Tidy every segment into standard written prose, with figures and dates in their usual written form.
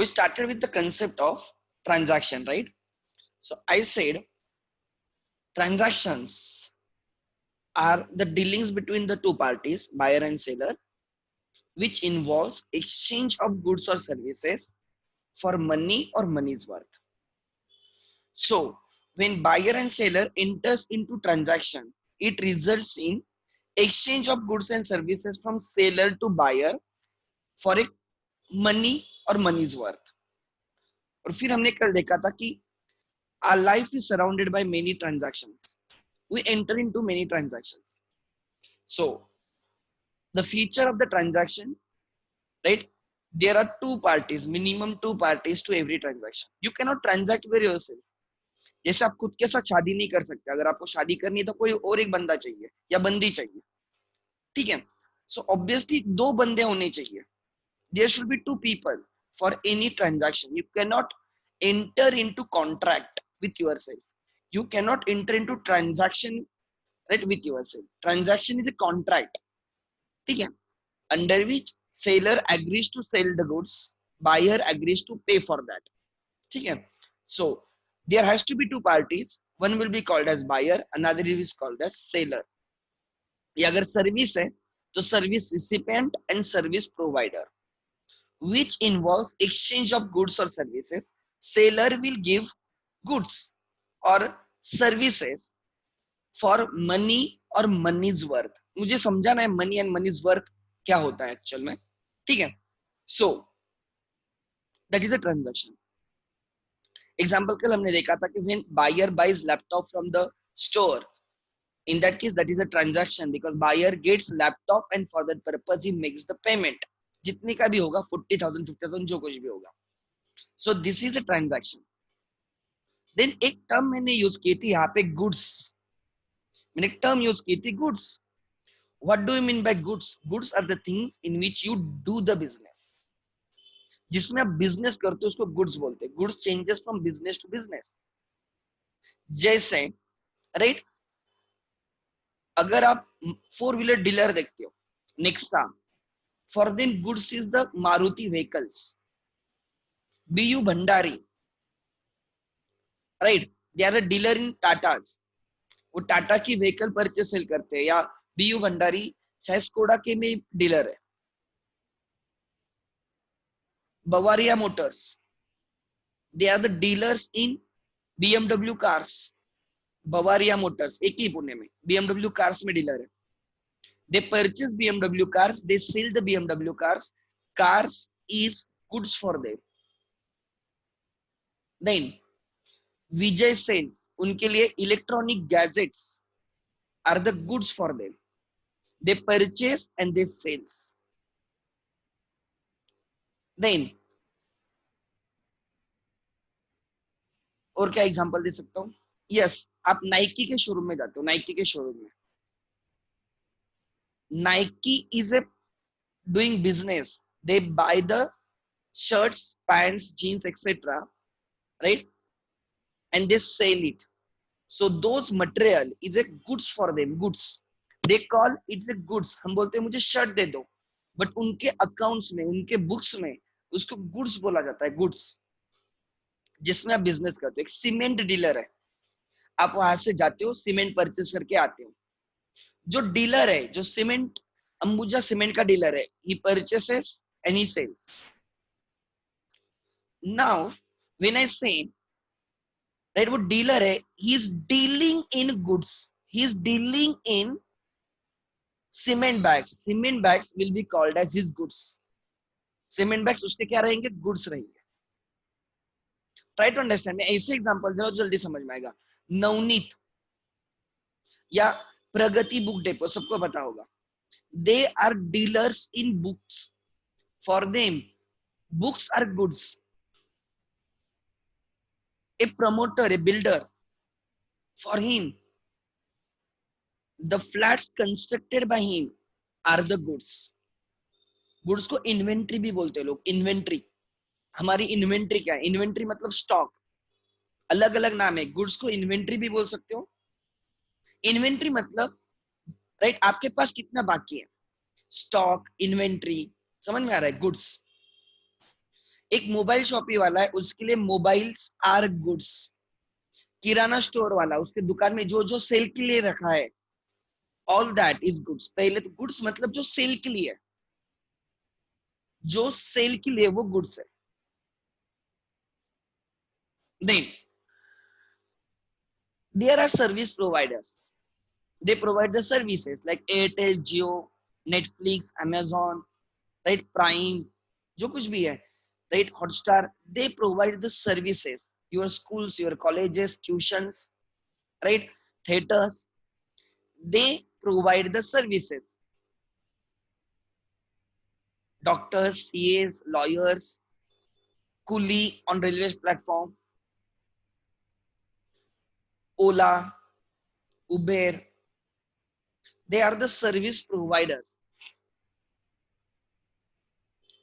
we started with the concept of transaction, right? So I said transactions are the dealings between the two parties, buyer and seller, which involves exchange of goods or services for money or money's worth. So when buyer and seller enters into transaction, it results in exchange of goods and services from seller to buyer for a money और मनीज worth. और फिर हमने कल देखा था कि our life is surrounded by many transactions. We enter into many transactions. So the feature of the transaction, right? There are two parties, minimum two parties to every transaction. You cannot transact with yourself. जैसे आप खुद के साथ शादी नहीं कर सकते, अगर आपको शादी करनी है तो कोई और एक बंदा चाहिए या बंदी चाहिए, ठीक है? सो ऑब्वियसली दो बंदे होने चाहिए. There should be two people for any transaction. You cannot enter into contract with yourself. You cannot enter into transaction, right, with yourself. Transaction is a contract, ठीक है? Under which seller agrees to sell the goods, buyer agrees to pay for that, ठीक है? So there has to be two parties. One will be called as buyer, another is called as seller. ये अगर service है तो service recipient and service provider, which involves exchange of goods or services. Seller will give goods or services for money or money's worth. मुझे समझाना है money and money's worth क्या होता है एक्चुअल में, ठीक है? So that is a transaction. Example कल हमने देखा था कि when buyer buys laptop from the store, in that case that is a transaction because buyer gets laptop and for that purpose he makes the payment. जितनी का भी होगा 40,000 50,000 जो कुछ भी होगा. So this is a transaction. Then एक term मैंने यूज की थी यहाँ पे गुड्स. मैंने एक टर्म यूज की थी goods. What do you mean by goods? Goods are the things in which you do the business. जिसमें आप बिजनेस करते हो उसको गुड्स बोलते हैं. Goods changes from business to business. जैसे राइट, अगर आप 4-व्हीलर डीलर देखते हो, Nexa, for them goods is the Maruti vehicles. BU Bhandari, right, they are a dealer in Tatas. वो टाटा की व्हीकल परचेस सेल करते हैं. या BU भंडारी शायद स्कोडा के में डीलर है. Bavaria Motors, they are the dealers in BMW cars. Bavaria Motors एक ही पुणे में BMW कार्स में डीलर है. They purchase BMW cars, they sell the BMW cars. Cars is goods for them. Then Vijay Sales, उनके लिए electronic gadgets are the goods for them. They purchase and they sales. Then और क्या example दे सकता हूँ? Yes, आप Nike के showroom में जाते हो. नाइकी के शोरूम में Nike is a doing business. They by the shirts, pants, jeans, etc., right, and they sell it. So those material is a goods for them. Goods, they call it a goods. हम बोलते हैं मुझे shirt दे दो, but उनके accounts में, उनके books में उसको गुड्स बोला जाता है. गुड्स जिसमें आप बिजनेस करते हो. एक सीमेंट डीलर है, आप वहां से जाते हो, सीमेंट परचेस करके आते हो. जो डीलर है, जो सीमेंट, अंबुजा सीमेंट का डीलर है, he purchases and he sales. Now when I say, right, वो डीलर है, he is dealing in goods, he is dealing in cement bags. Cement bags will be called as his goods. Cement bags उसके क्या रहेंगे? Goods रहेंगे. Try to understand. मैं ऐसे example दे रहा हूं जल्दी समझ में आएगा. नवनीत या प्रगति बुक डेपो, सबको पता होगा. They are dealers in books. For them books are goods. A promoter, a builder, for him the flats constructed by him are the goods. Goods को इन्वेंट्री भी बोलते हैं लोग. इन्वेंट्री, हमारी इन्वेंट्री क्या है? इन्वेंट्री मतलब स्टॉक. अलग अलग नाम है. गुड्स को इन्वेंट्री भी बोल सकते हो. इन्वेंट्री मतलब राइट, आपके पास कितना बाकी है. स्टॉक, इन्वेंट्री, समझ में आ रहा है? गुड्स. एक मोबाइल शॉपी वाला है, उसके लिए मोबाइल्स आर गुड्स। किराना स्टोर वाला, उसके दुकान में जो जो सेल के लिए रखा है, ऑल दैट इज गुड्स। पहले तो गुड्स मतलब जो सेल के लिए, जो सेल के लिए वो गुड्स है। Then there are service providers. They provide the services like Airtel, Jio, Netflix, Amazon, right, Prime, जो कुछ भी है, right, Hotstar. They provide the services. Your schools, your colleges, tuitions, right, theaters. They provide the services. Doctors, CAs, lawyers, coolie on railway platform, Ola, Uber. They are the service providers.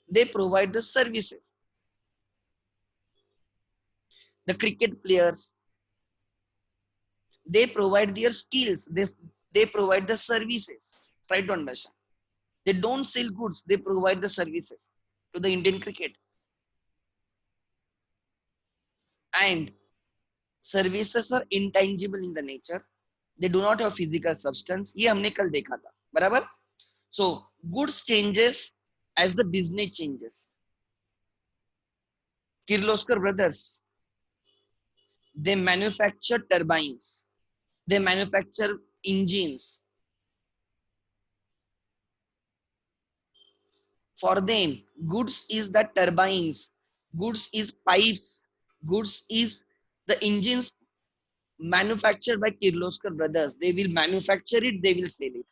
They provide the services. The cricket players, they provide their skills, they provide the services. Try to understand, they don't sell goods, they provide the services to the Indian cricket. And services are intangible in the nature, they do not have physical substance, ये हमने कल देखा था, बराबर. So goods changes as the business changes. Kirloskar brothers, they manufacture turbines, they manufacture engines. For them, goods is the turbines, goods is pipes, goods is the engines manufactured by Kirloskar brothers. They will manufacture it, they will sell it.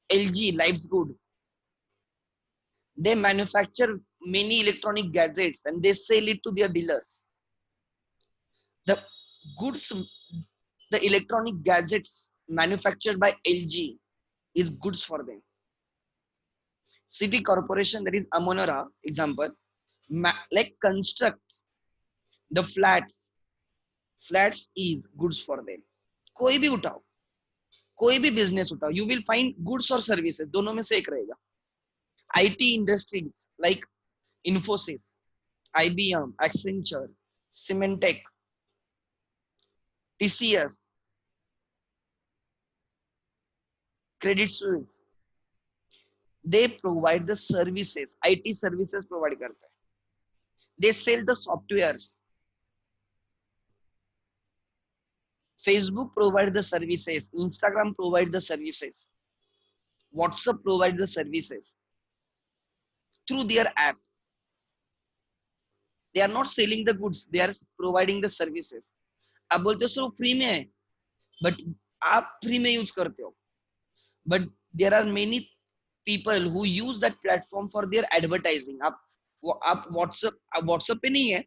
LG, Life's Good, they manufacture many electronic gadgets and they sell it to their dealers. The goods, the electronic gadgets manufactured by LG is goods for them. City Corporation, that is Amonora, example, like constructs the flats is goods for them. कोई भी उठाओ, कोई भी business उठाओ, you will find goods और services, दोनों में से एक रहेगा. IT industries like Infosys, IBM, Accenture, Symantec, TCS, Credit Suisse, they provide the services, IT services provide करते हैं. They sell the softwares. Facebook provide the services, Instagram provide the services, WhatsApp provide the services through their app. They are not selling the goods, they are providing the services. आप बोलते हो sir free में है, but आप free में use करते हो, but there are many people who use that platform for their advertising. आप व्हाट्सएप पे नहीं है,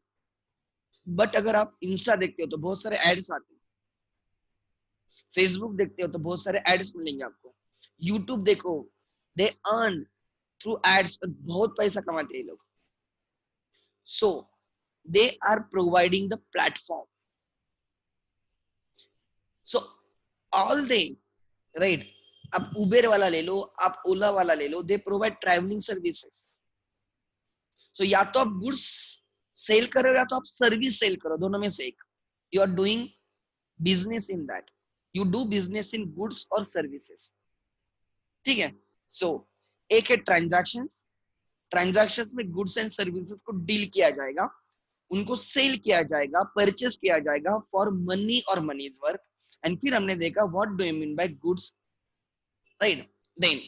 बट अगर आप इंस्टा देखते हो तो बहुत सारे एड्स आते हैं. फेसबुक देखते हो तो बहुत सारे एड्स मिलेंगे आपको. यूट्यूब देखो, दे अर्न थ्रू एड्स, बहुत पैसा कमाते हैं लोग. So they are providing the platform. So all they, right, आप उबेर वाला ले लो, आप ओला वाला ले लो, they provide travelling services. So या तो आप गुड्स सेल करो या तो आप सर्विस सेल करो, दोनों में से एक. You are doing business in that, you do business in goods और सर्विसेज. ठीक है. सो एक है ट्रांजैक्शंस. ट्रांजैक्शंस में गुड्स एंड सर्विसेज को डील किया जाएगा, उनको सेल किया जाएगा, परचेस किया जाएगा फॉर मनी और मनी इज वर्थ. एंड फिर हमने देखा what do you mean by goods, right. Then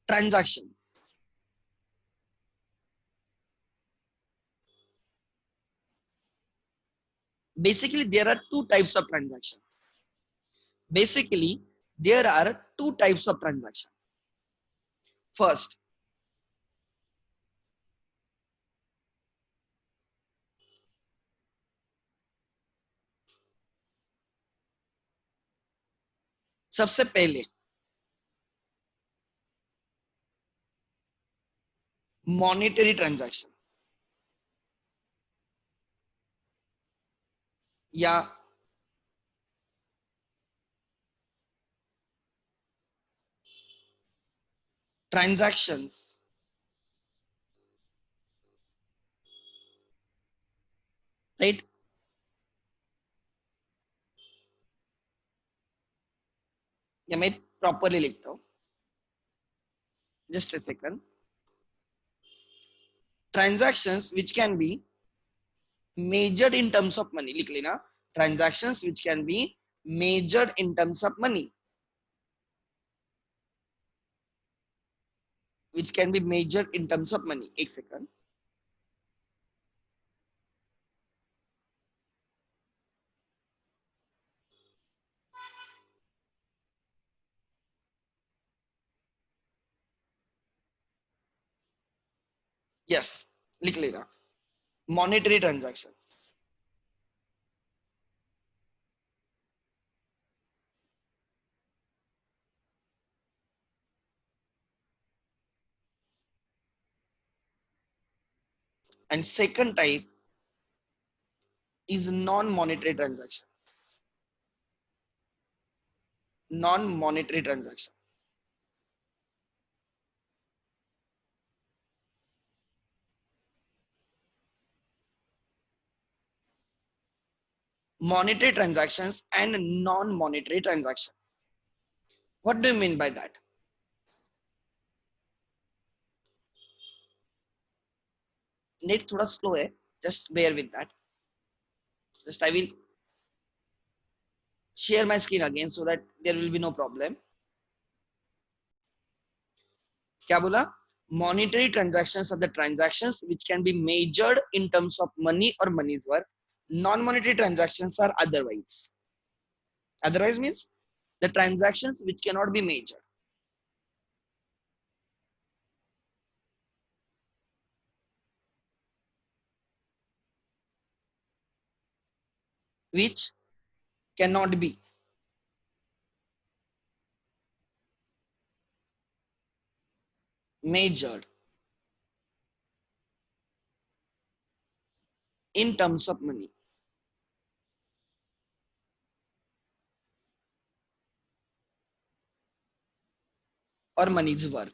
transactions. Basically, there are two types of transactions. Basically, there are two types of transactions. First, सबसे पहले monetary transaction या transactions, right? या मैं properly लिखता हूँ, just a second. Transactions which can be measured in terms of money, लिख लेना. Transactions which can be measured in terms of money, which can be measured in terms of money. एक second. Yes, लिख लेना. Monetary transactions. And second type is non-monetary transaction. Non-monetary transaction. Monetary transactions and non-monetary transactions. What do you mean by that? Net थोड़ा slow है. Just bear with that. Just I will share my screen again so that there will be no problem. क्या बोला? Monetary transactions are the transactions which can be measured in terms of money or money's worth. Non-monetary transactions are otherwise. Otherwise means the transactions which cannot be measured, which cannot be measured in terms of money or money's worth.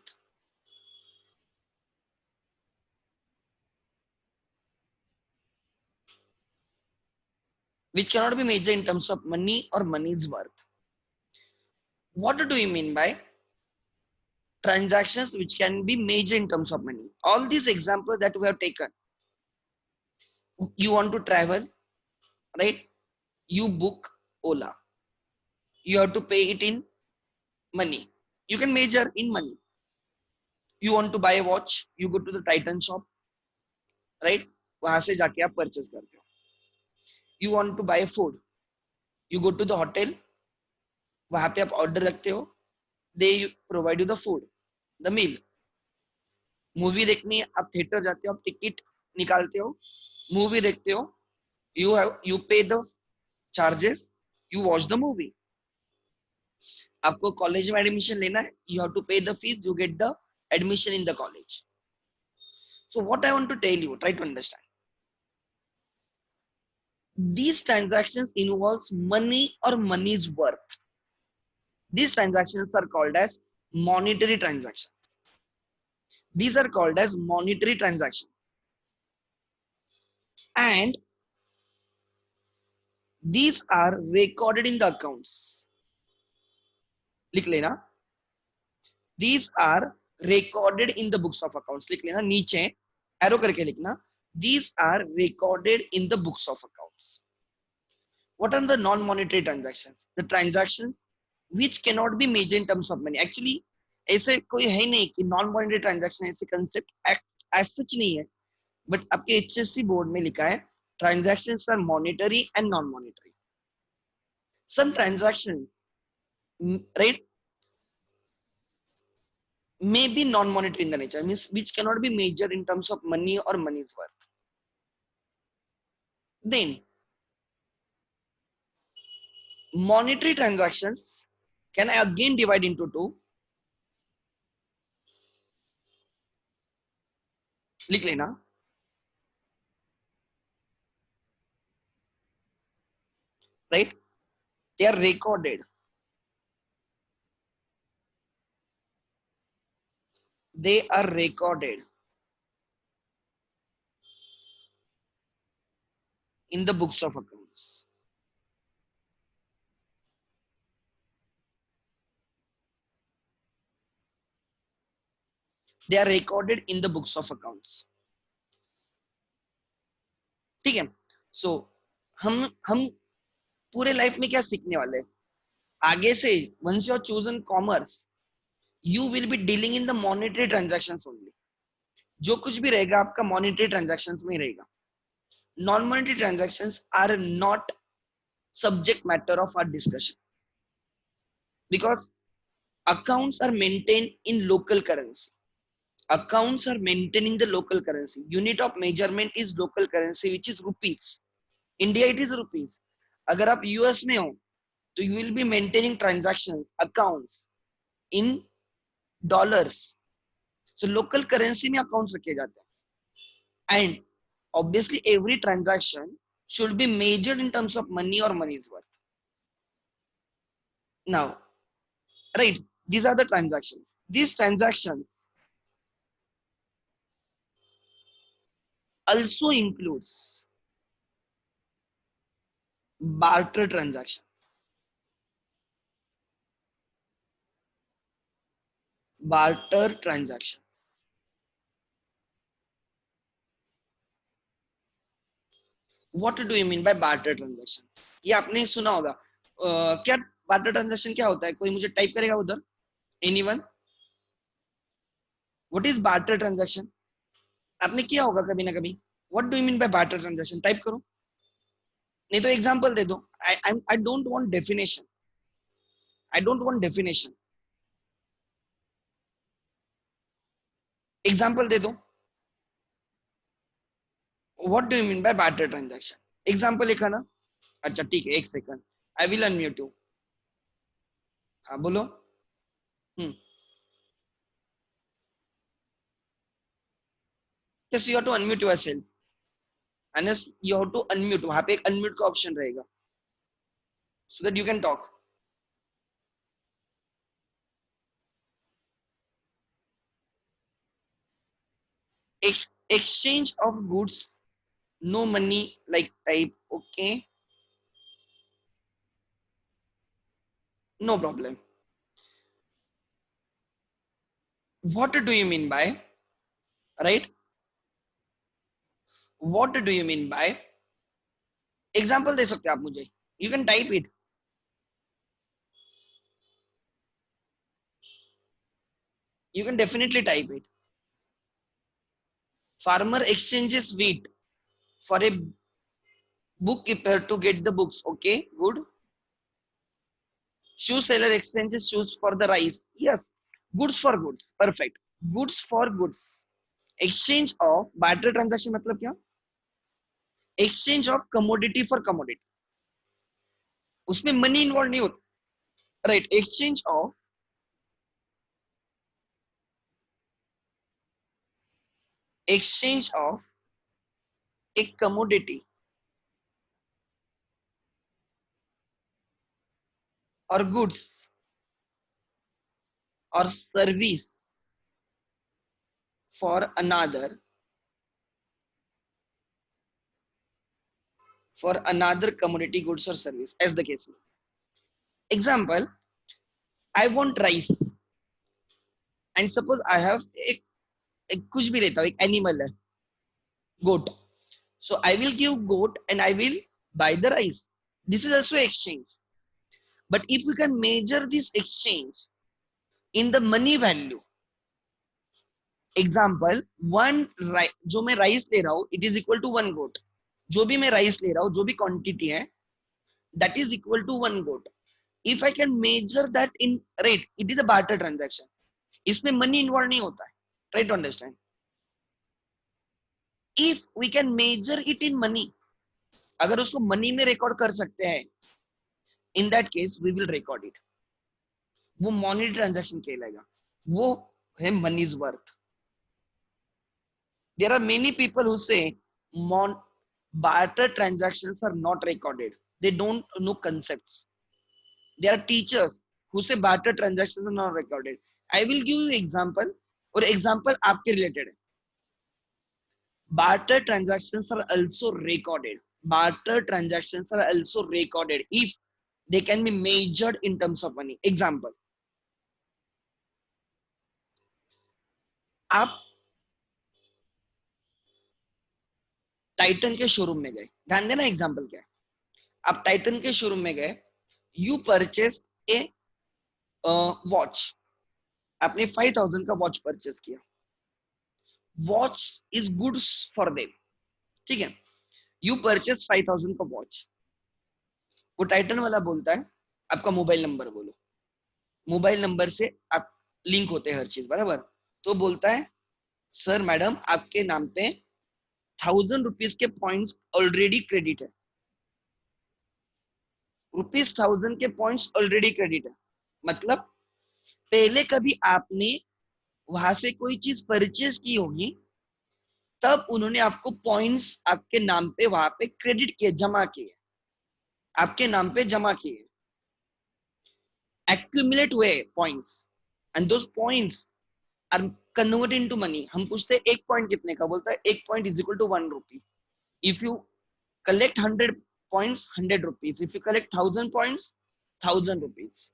Which cannot be measured in terms of money or money's worth. What do you mean by transactions which can be measured in terms of money? All these examples that we have taken, you want to travel, right? You book Ola. You have to pay it in money. You can measure in money. You want to buy a watch, you go to the Titan shop, right? वहां से जाके आप purchase करते हो. You want to buy food, you go to the hotel, वहां पे आप order रखते हो, they provide you the food, the meal. Movie देखनी है, आप थिएटर जाते हो, आप टिकट निकालते हो, मूवी देखते हो, you pay the charges, you watch the movie. आपको कॉलेज में एडमिशन लेना है, you have to pay the fees, you get the admission in the college. So what I want to tell you, try to understand. These transactions involves money or money's worth. These transactions are called as monetary transactions. These are called as monetary transactions. And these are recorded in the accounts. लिख लेना. These are recorded in the books of accounts. लिख लेना, नीचे arrow करके लिखना. These are recorded in the books of accounts. What are the non-monetary transactions? The transactions which cannot be measured in terms of money. Actually, ऐसे कोई है नहीं कि नॉन मॉनेटरी ट्रांजैक्शन ऐसे कंसेप्ट एज सच नहीं है, बट आपके HSC board में लिखा है transactions are monetary and non-monetary. Some transaction, right, may be non-monetary in the nature, means which cannot be measured in terms of money or money's worth. Then monetary transactions can again divide into two. लिख लेना. Right, they are recorded. they are recorded in the books of accounts. They are recorded in the books of accounts. ठीक है. So हम पूरे life में क्या सीखने वाले हैं आगे से. once you have chosen commerce, you will be dealing in the monetary transactions only. जो कुछ भी रहेगा आपका monetary transactions में ही रहेगा. non monetary transactions are not subject matter of our discussion because accounts are maintained in local currency. Accounts are maintaining the local currency. Unit of measurement is local currency, which is rupees. India, it is rupees. अगर आप US में हो तो you will be maintaining transactions, accounts in dollars. So local currency में accounts रखे जाते हैं. And obviously every transaction should be measured in terms of money or money's worth. Now, right, these are the transactions. These transactions also includes barter transactions. Barter transaction. What do you mean by barter transaction? ये आपने सुना होगा. क्या barter transaction क्या होता है? कोई मुझे टाइप करेगा उधर? Anyone? What is barter transaction? आपने किया होगा कभी ना कभी. What do you mean by barter transaction? Type करो. नहीं तो एग्जांपल दे दो. I don't want definition. I don't want definition. Example दे दो. What do you mean by barter transaction? Example लिखा ना. अच्छा ठीक है, एक second. I will unmute you. हाँ बोलो. Yes, you have to unmute yourself. And yes, you have to unmute. वहां पे एक unmute का ऑप्शन रहेगा. So that you can talk. Exchange of goods, no money like type. Okay, no problem. What do you mean by, right? What do you mean by? Example दे सकते हो आप मुझे. You can type it. You can definitely type it. Farmer exchanges wheat for a bookkeeper to get the books. Okay, good. Shoe seller exchanges shoes for the rice. Yes. Goods for goods. Perfect. Goods for goods. Exchange of barter transaction मतलब क्या? Exchange of commodity for commodity. उसमें money involve नहीं होता. Right. Exchange of a commodity or goods or service for another commodity, goods or service, as the case may. Example, I want rice and suppose I have एक कुछ भी लेता हूँ, एक animal है, goat. So I will give goat and I will buy the rice. This is also exchange. But if we can measure this exchange in the money value, example, जो मैं rice ले रहा हूँ, it is equal to one goat. जो भी मैं rice ले रहा हूँ, जो भी क्वांटिटी है, that is equal to one goat. If I can measure that in rate, it is a barter transaction. इसमें money involved नहीं होता है. Try to understand. If we can measure it in money, अगर उसको money में record कर सकते हैं, in that case we will record it. वो मॉनेटरी ट्रांजैक्शन कहलाएगा. वो है मनीज worth. There are many people who say barter transactions are not recorded. They don't know concepts. There are teachers who say barter transactions are not recorded. I will give you example. और example आपके related है. Barter transactions are also recorded. Barter transactions are also recorded if they can be measured in terms of money. Example, आप Titan के showroom में गए, ध्यान देना example क्या है. आप टाइटन के शोरूम में गए, यू परचेस ए वॉच, आपने 5000 का वॉच परचेस किया. Watch is good for them, ठीक है. यू परचेस 5000 का वॉच. वो टाइटन वाला बोलता है आपका मोबाइल नंबर बोलो. मोबाइल नंबर से आप लिंक होते हैं हर चीज, बराबर. तो बोलता है सर मैडम आपके नाम पे 1000 रुपीज के पॉइंट्स ऑलरेडी क्रेडिट है. ₹1000 के पॉइंट्स ऑलरेडी क्रेडिट है मतलब पहले कभी आपने वहां से कोई चीज परचेज की होगी, तब उन्होंने आपको पॉइंट्स आपके नाम पे वहां पे क्रेडिट किए, जमा किए, आपके नाम पे जमा किए, एक्यूमुलेट हुए points. And those points are converted into money. हम पूछते हैं एक पॉइंट कितने का, बोलता है एक point is equal to 1 rupee. If you collect 100 points, 100 rupees. If you collect 1000 points, 1000 rupees.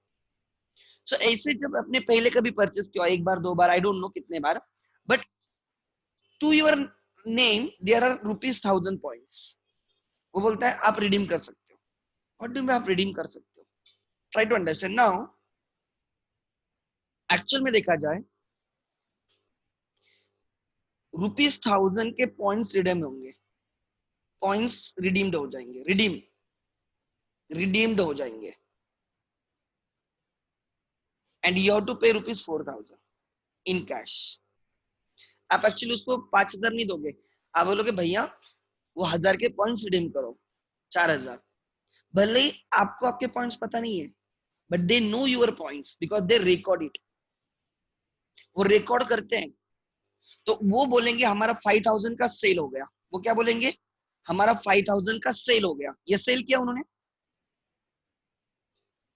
So ऐसे जब अपने पहले कभी परचेस किया, एक बार दो बार, आई डोंट नो कितने बार, but to your name there are ₹1000 points. वो बोलता है आप रिडीम कर सकते हो. व्हाट डू आप रिडीम कर सकते हो? Try to understand. Now actual में देखा जाए ₹1000 के पॉइंट्स रिडीम होंगे, पॉइंट्स रिडीम्ड हो जाएंगे, रिडीम्ड हो जाएंगे. एंड यू हैव टू पे ₹4000 इन कैश. आप एक्चुअली उसको 5000 नहीं दोगे, आप बोलोगे भैया वो 1000 के पॉइंट्स रिडीम करो, 4000. भले ही आपको आपके पॉइंट्स पता नहीं है, but they know your points because they record it. वो रिकॉर्ड करते हैं. तो वो बोलेंगे हमारा 5000 का सेल हो गया. वो क्या बोलेंगे? हमारा 5000 का सेल हो गया. ये सेल किया उन्होंने,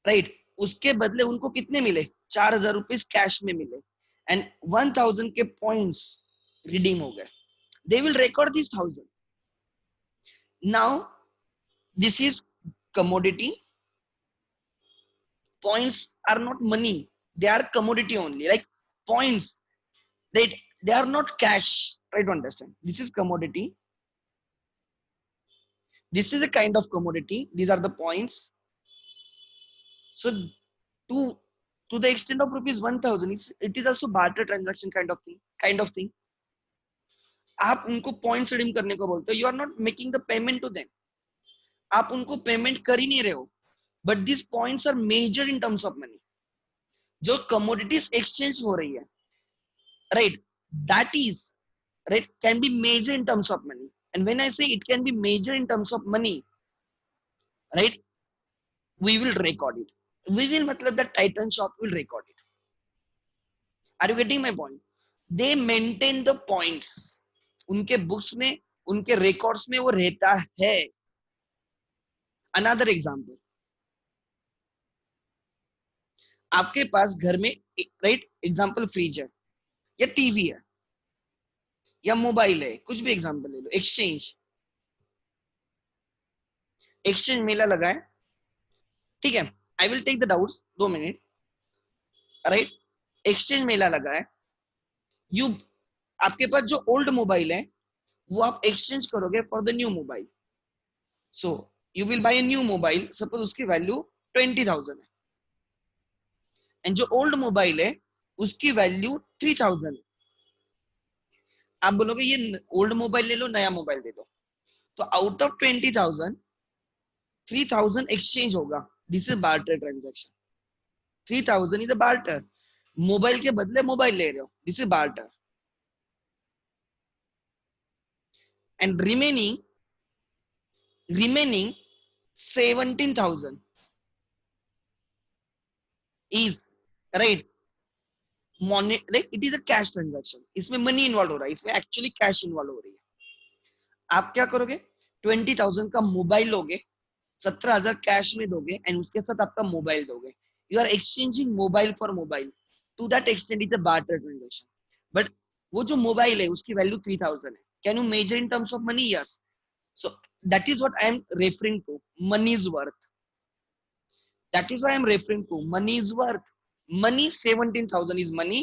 राइट. उसके बदले उनको कितने मिले? 4000 रुपीज कैश में मिले. एंड 1000 के पॉइंट्स रिडीम हो गए. They will record this 1000. Now this is commodity. Points are not money, they are commodity only, like points, they are not cash. Try to understand, this is commodity, this is a kind of commodity, these are the points. So to to the extent of ₹1000, it is also barter transaction kind of thing. आप उनको points redeem करने को बोलते हो, you are not making the payment to them. आप उनको payment कर ही नहीं रहे हो, but this points are measure in terms of money. जो कमोडिटीज एक्सचेंज हो रही है, right, that is, right, can be measured in terms of money. And when I say it can be measured in terms of money, right, we will record it. We will matlab the Titan shop will record it. Are you getting my point? They maintain the points. उनके books में, उनके records में वो रहता है. Another example, आपके पास घर में, राइट, एग्जांपल फ्रिज है या टीवी है या मोबाइल है, कुछ भी एग्जांपल ले लो. एक्सचेंज मेला लगा है, ठीक है. I will take the doubts, 2 minute, right. Exchange मेला लगा है. यू, आपके पास जो ओल्ड मोबाइल है वो आप एक्सचेंज करोगे for the new mobile. So you will buy a new mobile, suppose उसकी वैल्यू 20,000 है, एंड जो ओल्ड मोबाइल है उसकी वैल्यू 3000 है. आप बोलोगे ये ओल्ड मोबाइल ले लो, नया मोबाइल दे दो. तो आउट ऑफ 20,000, 3000 एक्सचेंज होगा. This is barter transaction. 3000 is a barter. Mobile के बदले मोबाइल ले रहे हो, this is barter. And remaining 17,000 is, right, money, like it is a cash transaction. इसमें मनी इन्वॉल्व हो रहा है, इसमें एक्चुअली कैश इन्वॉल्व हो रही है. आप क्या करोगे? 20,000 का मोबाइल लोगे, 17,000 कैश में दोगे, एंड उसके साथ आपका मोबाइल दोगे. You are exchanging mobile for mobile. To that extent is a barter transaction. But वो जो मोबाइल है उसकी वैल्यू 3000 है. Can you measure in terms of money? Yes. So that is what I am referring to. Money's worth. That is why I am referring to money's worth. Money 17,000 is money.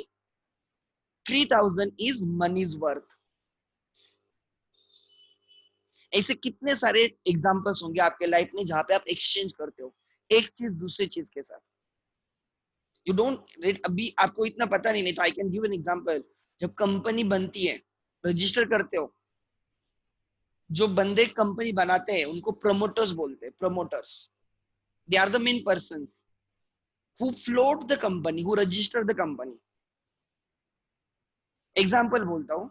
3,000 is money's worth. ऐसे कितने सारे examples होंगे आपके life में जहां पे आप exchange करते हो एक चीज दूसरी चीज के साथ. You don't rate. अभी आपको इतना पता नहीं तो I can give an example. जब कंपनी बनती है, रजिस्टर करते हो, जो बंदे कंपनी बनाते हैं उनको प्रमोटर्स बोलते हैं. Promoters, they are the main persons who float the company, who register the company. Example बोलता हूं.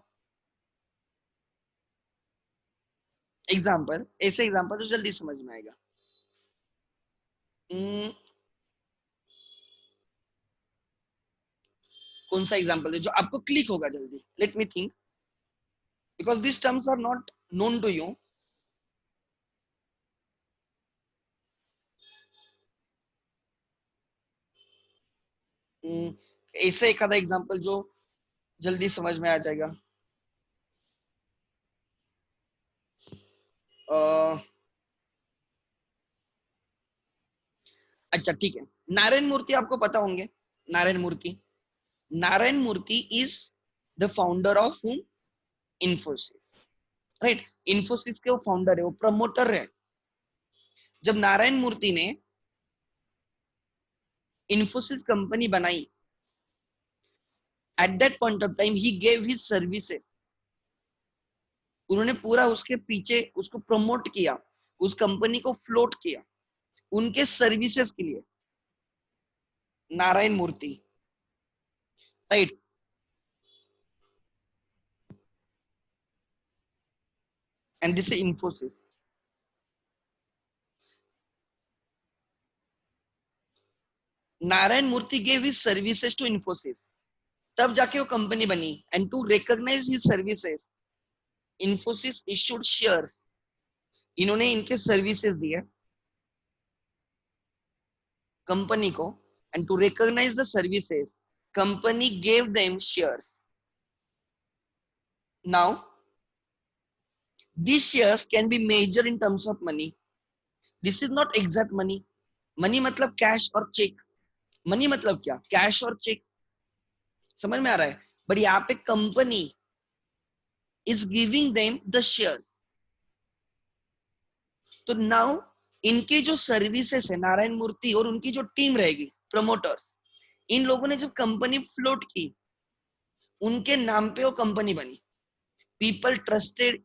एग्जाम्पल, ऐसे एग्जाम्पल तो जल्दी समझ में आएगा. कौन सा एग्जाम्पल है जो आपको क्लिक होगा जल्दी? Let me think, because this terms are not known to you. ऐसे एक आधा एग्जाम्पल जो जल्दी समझ में आ जाएगा. अच्छा ठीक है. नारायण मूर्ति आपको पता होंगे. Narayana Murthy. Narayana Murthy is the founder of whom? Infosys. Right. Infosys के वो फाउंडर है, वो प्रमोटर है. जब नारायण मूर्ति ने इन्फोसिस कंपनी बनाई, at that point of time he gave his services. उन्होंने पूरा उसके पीछे उसको प्रमोट किया, उस कंपनी को फ्लोट किया उनके सर्विसेज के लिए. Narayana Murthy. Right. And this is Infosys. Narayana Murthy gave his services to Infosys. तब जाके वो कंपनी बनी. And to recognise his services, Infosys issued shares. इन्होंने इनके सर्विसेज दिए कंपनी को. And to recognise the services, company gave them shares. Now these shares can be measured in terms of money. This is not exact money. Money मतलब cash और check. Money मतलब क्या? Cash और check. समझ में आ रहा है? बट यहाँ पे company is giving them the shares. तो नाउ इनके जो सर्विसेज है, नारायण मूर्ति और उनकी जो टीम रहेगी, प्रमोटर्स, इन लोगों ने जब कंपनी फ्लोट की, उनके नाम पे वो कंपनी बनी. People trusted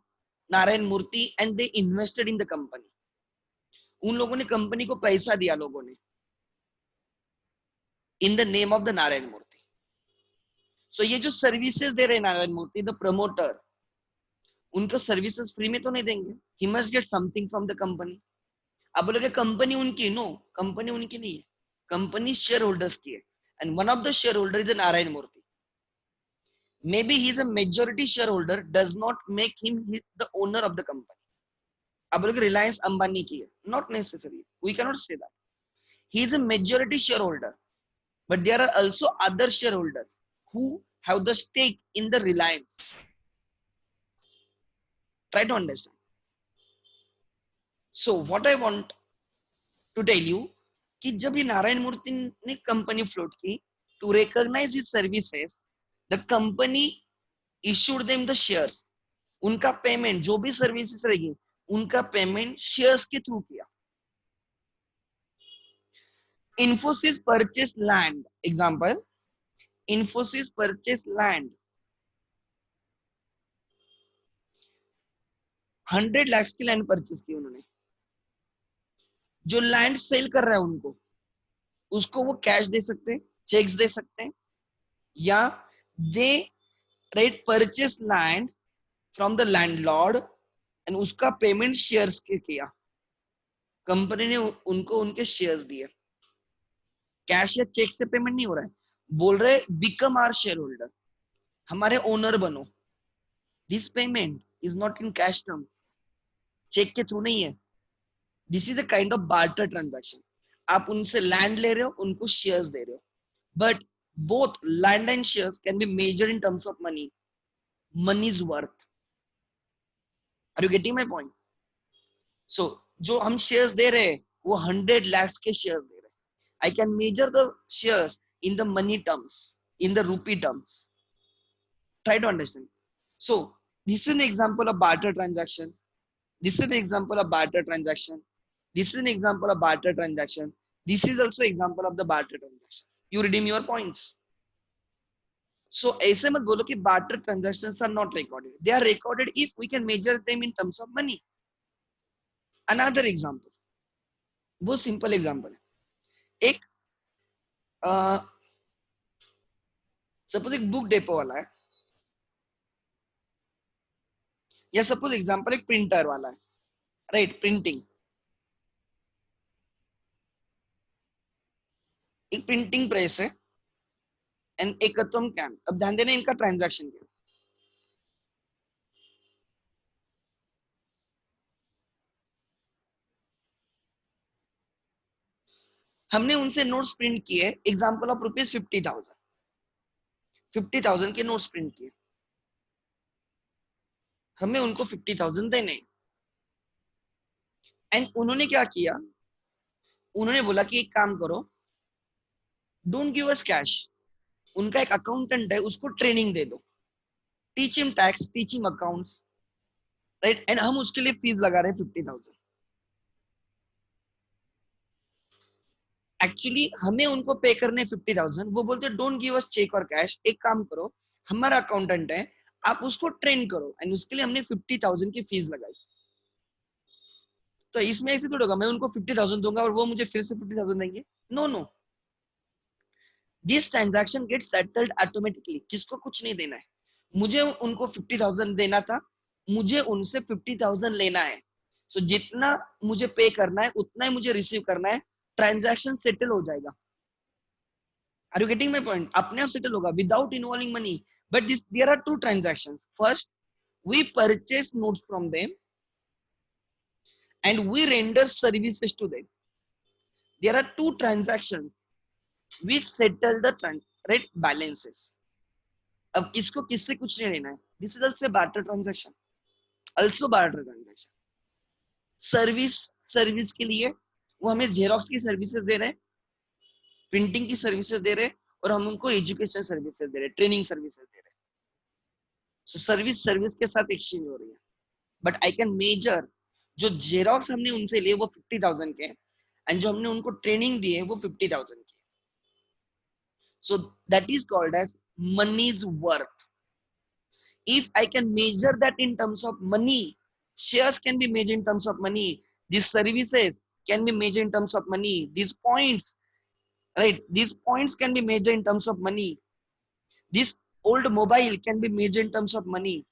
Narayana Murthy and they invested in the company. उन लोगों ने कंपनी को पैसा दिया, लोगों ने, in the name of the Narayana Murthy. So ये जो सर्विसेज दे रहे नारायण मूर्ति, द प्रमोटर, उनको सर्विसेज फ्री में तो नहीं देंगे. He must get something from the company. आप बोलोगे कंपनी उनकी. नो, कंपनी उनकी नहीं है. कंपनी शेयर होल्डर्स की है. And one of the share holder is Narayan Murthy. Maybe he is a majority shareholder, does not make him the owner of the company. अब बोलोगे रिलायंस अंबानी की है. Not necessary. We cannot say that. He is a majority shareholder, but there are also other shareholders who have the stake in the Reliance. Try to understand. So what I want to tell you कि जब ये नारायण मूर्ति ने company float की, to recognize his services, the company issued them the shares. उनका payment, जो भी services रहेगी, उनका पेमेंट शेयर्स के थ्रू किया. Infosys purchase land. Example, Infosys purchase land 100 lakh की लैंड परचेस की उन्होंने. जो लैंड सेल कर रहा है उनको, उसको वो कैश दे सकते हैं, चेक्स दे सकते हैं, या they right purchase land from the landlord and उसका पेमेंट शेयर्स के किया. कंपनी ने उनको उनके शेयर्स दिए. कैश या चेक से पेमेंट नहीं हो रहा है. बोल रहे बिकम आवर शेयर होल्डर, हमारे ओनर बनो. This payment is not in cash terms, cheque के थ्रू नहीं है. This is a kind of barter transaction. आप उनसे लैंड ले रहे हो, उनको शेयर्स दे रहे हो, but both land and shares can be measured in terms of money, money's worth. Are you getting my point? So जो हम shares दे रहे हैं वो 100 lakhs के shares दे रहे हैं. I can measure the shares in the money terms, in the rupee terms. Try to understand. So this is an example of barter transaction. This is an example of barter transaction. This is an example of barter transaction. This is also example of the barter transactions. You redeem your points. So ऐसे मत बोलो कि barter transactions are not recorded. They are recorded if we can measure them in terms of money. Another example. वो simple example है. एक suppose एक book depot वाला है, या सपोज एग्जांपल एक प्रिंटर वाला है, राइट, प्रिंटिंग, एक प्रिंटिंग प्रेस है एंड एक तुम कैन. अब ध्यान देना इनका ट्रांजैक्शन क्या. हमने उनसे नोट्स प्रिंट किए, एग्जांपल ऑफ रुपीज 50,000, 50,000 के नोट्स प्रिंट किए. हमें उनको 50,000 देने एंड उन्होंने क्या किया, उन्होंने बोला कि एक काम करो, डोंट गिव अस कैश. उनका एक अकाउंटेंट है, उसको ट्रेनिंग दे दो, teach him tax, teach him accounts, right, and हम उसके लिए फीस लगा रहे हैं 50,000. एक्चुअली हमें उनको पे करने 50,000. वो बोलते डोंट गिव अस चेक और कैश, एक काम करो, हमारा अकाउंटेंट है, आप उसको ट्रेन करो, एंड उसके लिए हमने 50,000 की फीस लगाई. तो इसमें ऐसे थोड़ा होगा मैं उनको 50,000 दूंगा और वो मुझे फिर से 50,000 देंगे. No no, this transaction get settled automatically. किसको कुछ नहीं देना है, मुझे उनको 50,000 देना था, मुझे उनसे 50,000 लेना है. सो जितना मुझे पे करना है उतना ही मुझे रिसीव करना है. ट्रांजैक्शन सेटल हो जाएगा. Are you getting my point? अपने आप सेटल होगा without involving money. But there are two transactions. First, we purchase notes from them and we render services to them. There are two transactions which settle the right balances. अब किसको किससे कुछ नहीं लेना है. This is also a barter transaction. Also barter transaction. Service के लिए वो हमें जेरोक्स की सर्विसेज दे रहे हैं, प्रिंटिंग की सर्विसेज दे रहे हैं, और हम उनको एजुकेशन सर्विसेज दे रहे हैं, ट्रेनिंग सर्विसेज दे रहे हैं. सो सर्विस के साथ एक्सचेंज हो रही है. बट आई कैन मेजर, जो जेरोक्स हमने उनसे लिए वो 50,000 के, एंड जो हमने उनको ट्रेनिंग दी है वो 50,000 की. So that is called as money's worth. If I can measure that in terms of money, shares can be measured in terms of money. These services can be measured in terms of money. These points, right? These points can be measured in terms of money. This old mobile can be measured in terms of money.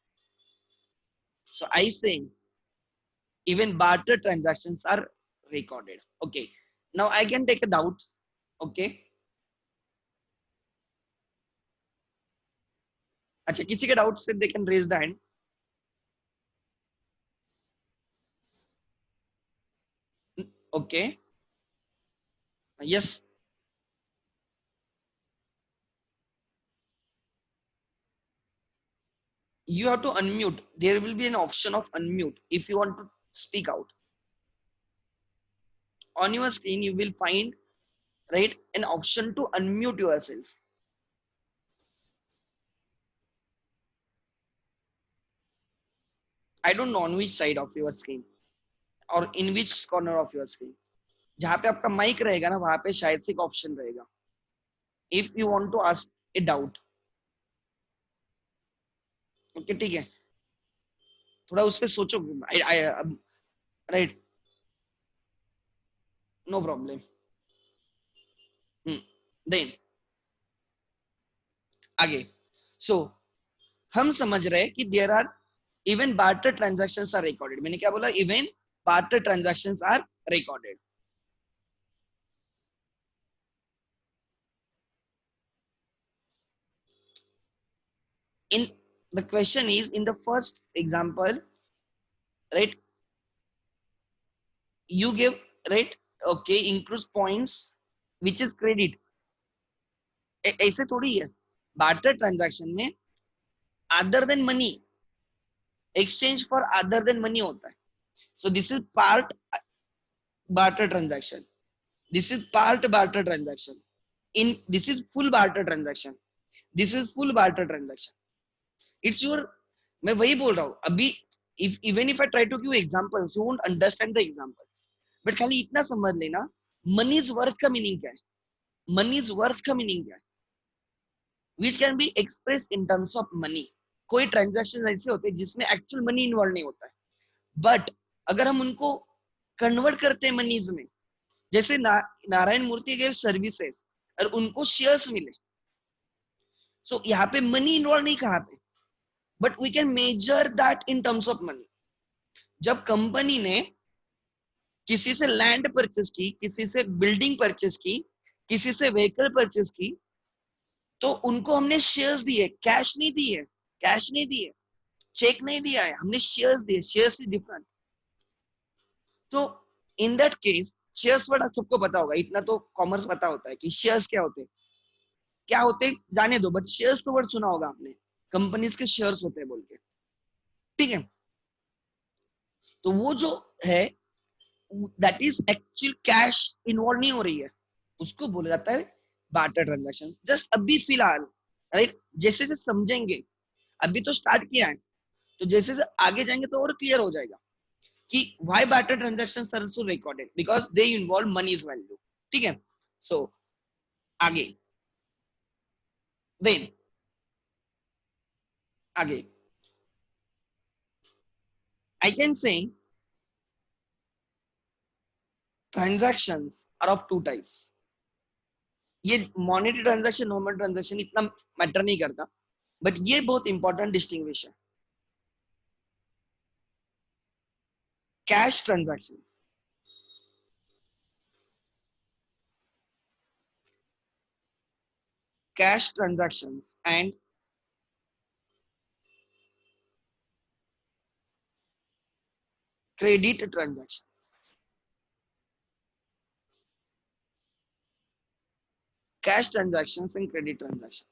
So I say even barter transactions are recorded. Okay. Now I can take a doubt. Okay. अच्छा, किसी के doubt से they can raise the hand. Okay. Yes. You have to unmute. There will be an option of unmute if you want to speak out. On your screen, you will find, right, an option to unmute yourself. I don't know on which side of your screen or in which corner of your screen. जहाँ पे आपका mic रहेगा ना, वहां पे शायद से एक ऑप्शन रहेगा. If you want to ask a doubt. Okay, ठीक है, थोड़ा उस पे सोचो. Right, no problem. देन आगे. सो हम समझ रहे हैं कि there are even barter transactions are recorded. मैंने क्या बोला, even barter transactions are recorded. In the question is in the first example, right, you give, right, okay, includes points which is credit. ऐसे थोड़ी है। बार्टर ट्रांजैक्शन में other than money, exchange for other than money होता है। So this is part barter transaction, this is part barter transaction, in this is full barter transaction, this is full barter transaction, it's your, मैं वही बोल रहा हूँ अभी, if even if I try to give examples you won't understand the examples, but खाली इतना समझ लेना money is worth का मीनिंग क्या है, money is worth का मीनिंग क्या है, which can be expressed in terms of money। कोई ट्रांजैक्शन ऐसे होते हैं जिसमें एक्चुअल मनी इन्वॉल्व नहीं होता है, बट अगर हम उनको कन्वर्ट करते हैं मनीज में, जैसे नारायण मूर्ति के सर्विसेज और उनको शेयर्स मिले, सो यहाँ पे मनी इन्वॉल्व नहीं कहा पे, but we can measure that in terms of money. जब कंपनी ने किसी से लैंड परचेस की, किसी से बिल्डिंग परचेस की, किसी से व्हीकल परचेस की, तो उनको हमने शेयर्स दिए, कैश नहीं दिए, कैश नहीं दिए, चेक नहीं दिया है, हमने शेयर्स दिए, शेयर्स इज डिफरेंट। तो in that case shares word सबको पता होगा, इतना तो कॉमर्स पता होता है कि शेयर्स क्या होते हैं, क्या होते जाने दो, बट शेयर्स तो वर्ड सुना होगा आपने, कंपनीज के शेयर्स होते हैं बोल के, ठीक है। तो वो जो है that is actual cash involve नहीं हो रही है, उसको बोला जाता है बार्टर ट्रांजैक्शन। जस्ट अभी फिलहाल, राइट, जैसे जैसे समझेंगे, अभी तो स्टार्ट किया है, तो जैसे जैसे आगे जाएंगे तो और क्लियर हो जाएगा कि why barter transactions are also recorded, because they involve money's value, ठीक है। सो आगे, देन आगे I can say transactions are of two types। ये मॉनेटरी ट्रांजैक्शन नॉर्मल ट्रांजैक्शन इतना मैटर नहीं करता, बट ये बहुत इंपॉर्टेंट डिस्टिंग्विश है। Cash transaction, cash transactions and credit transaction, cash transactions and credit transaction.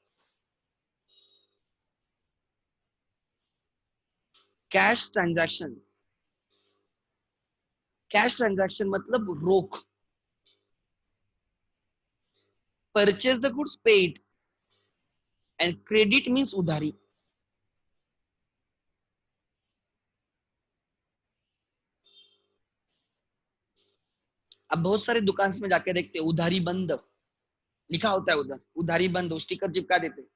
Cash transaction, cash transaction मतलब रोक, purchase the goods paid, and credit means उधारी। अब बहुत सारे दुकान में जाके देखते हैं उधारी बंद लिखा होता है, उधर उधारी बंद, स्टिकर चिपका देते,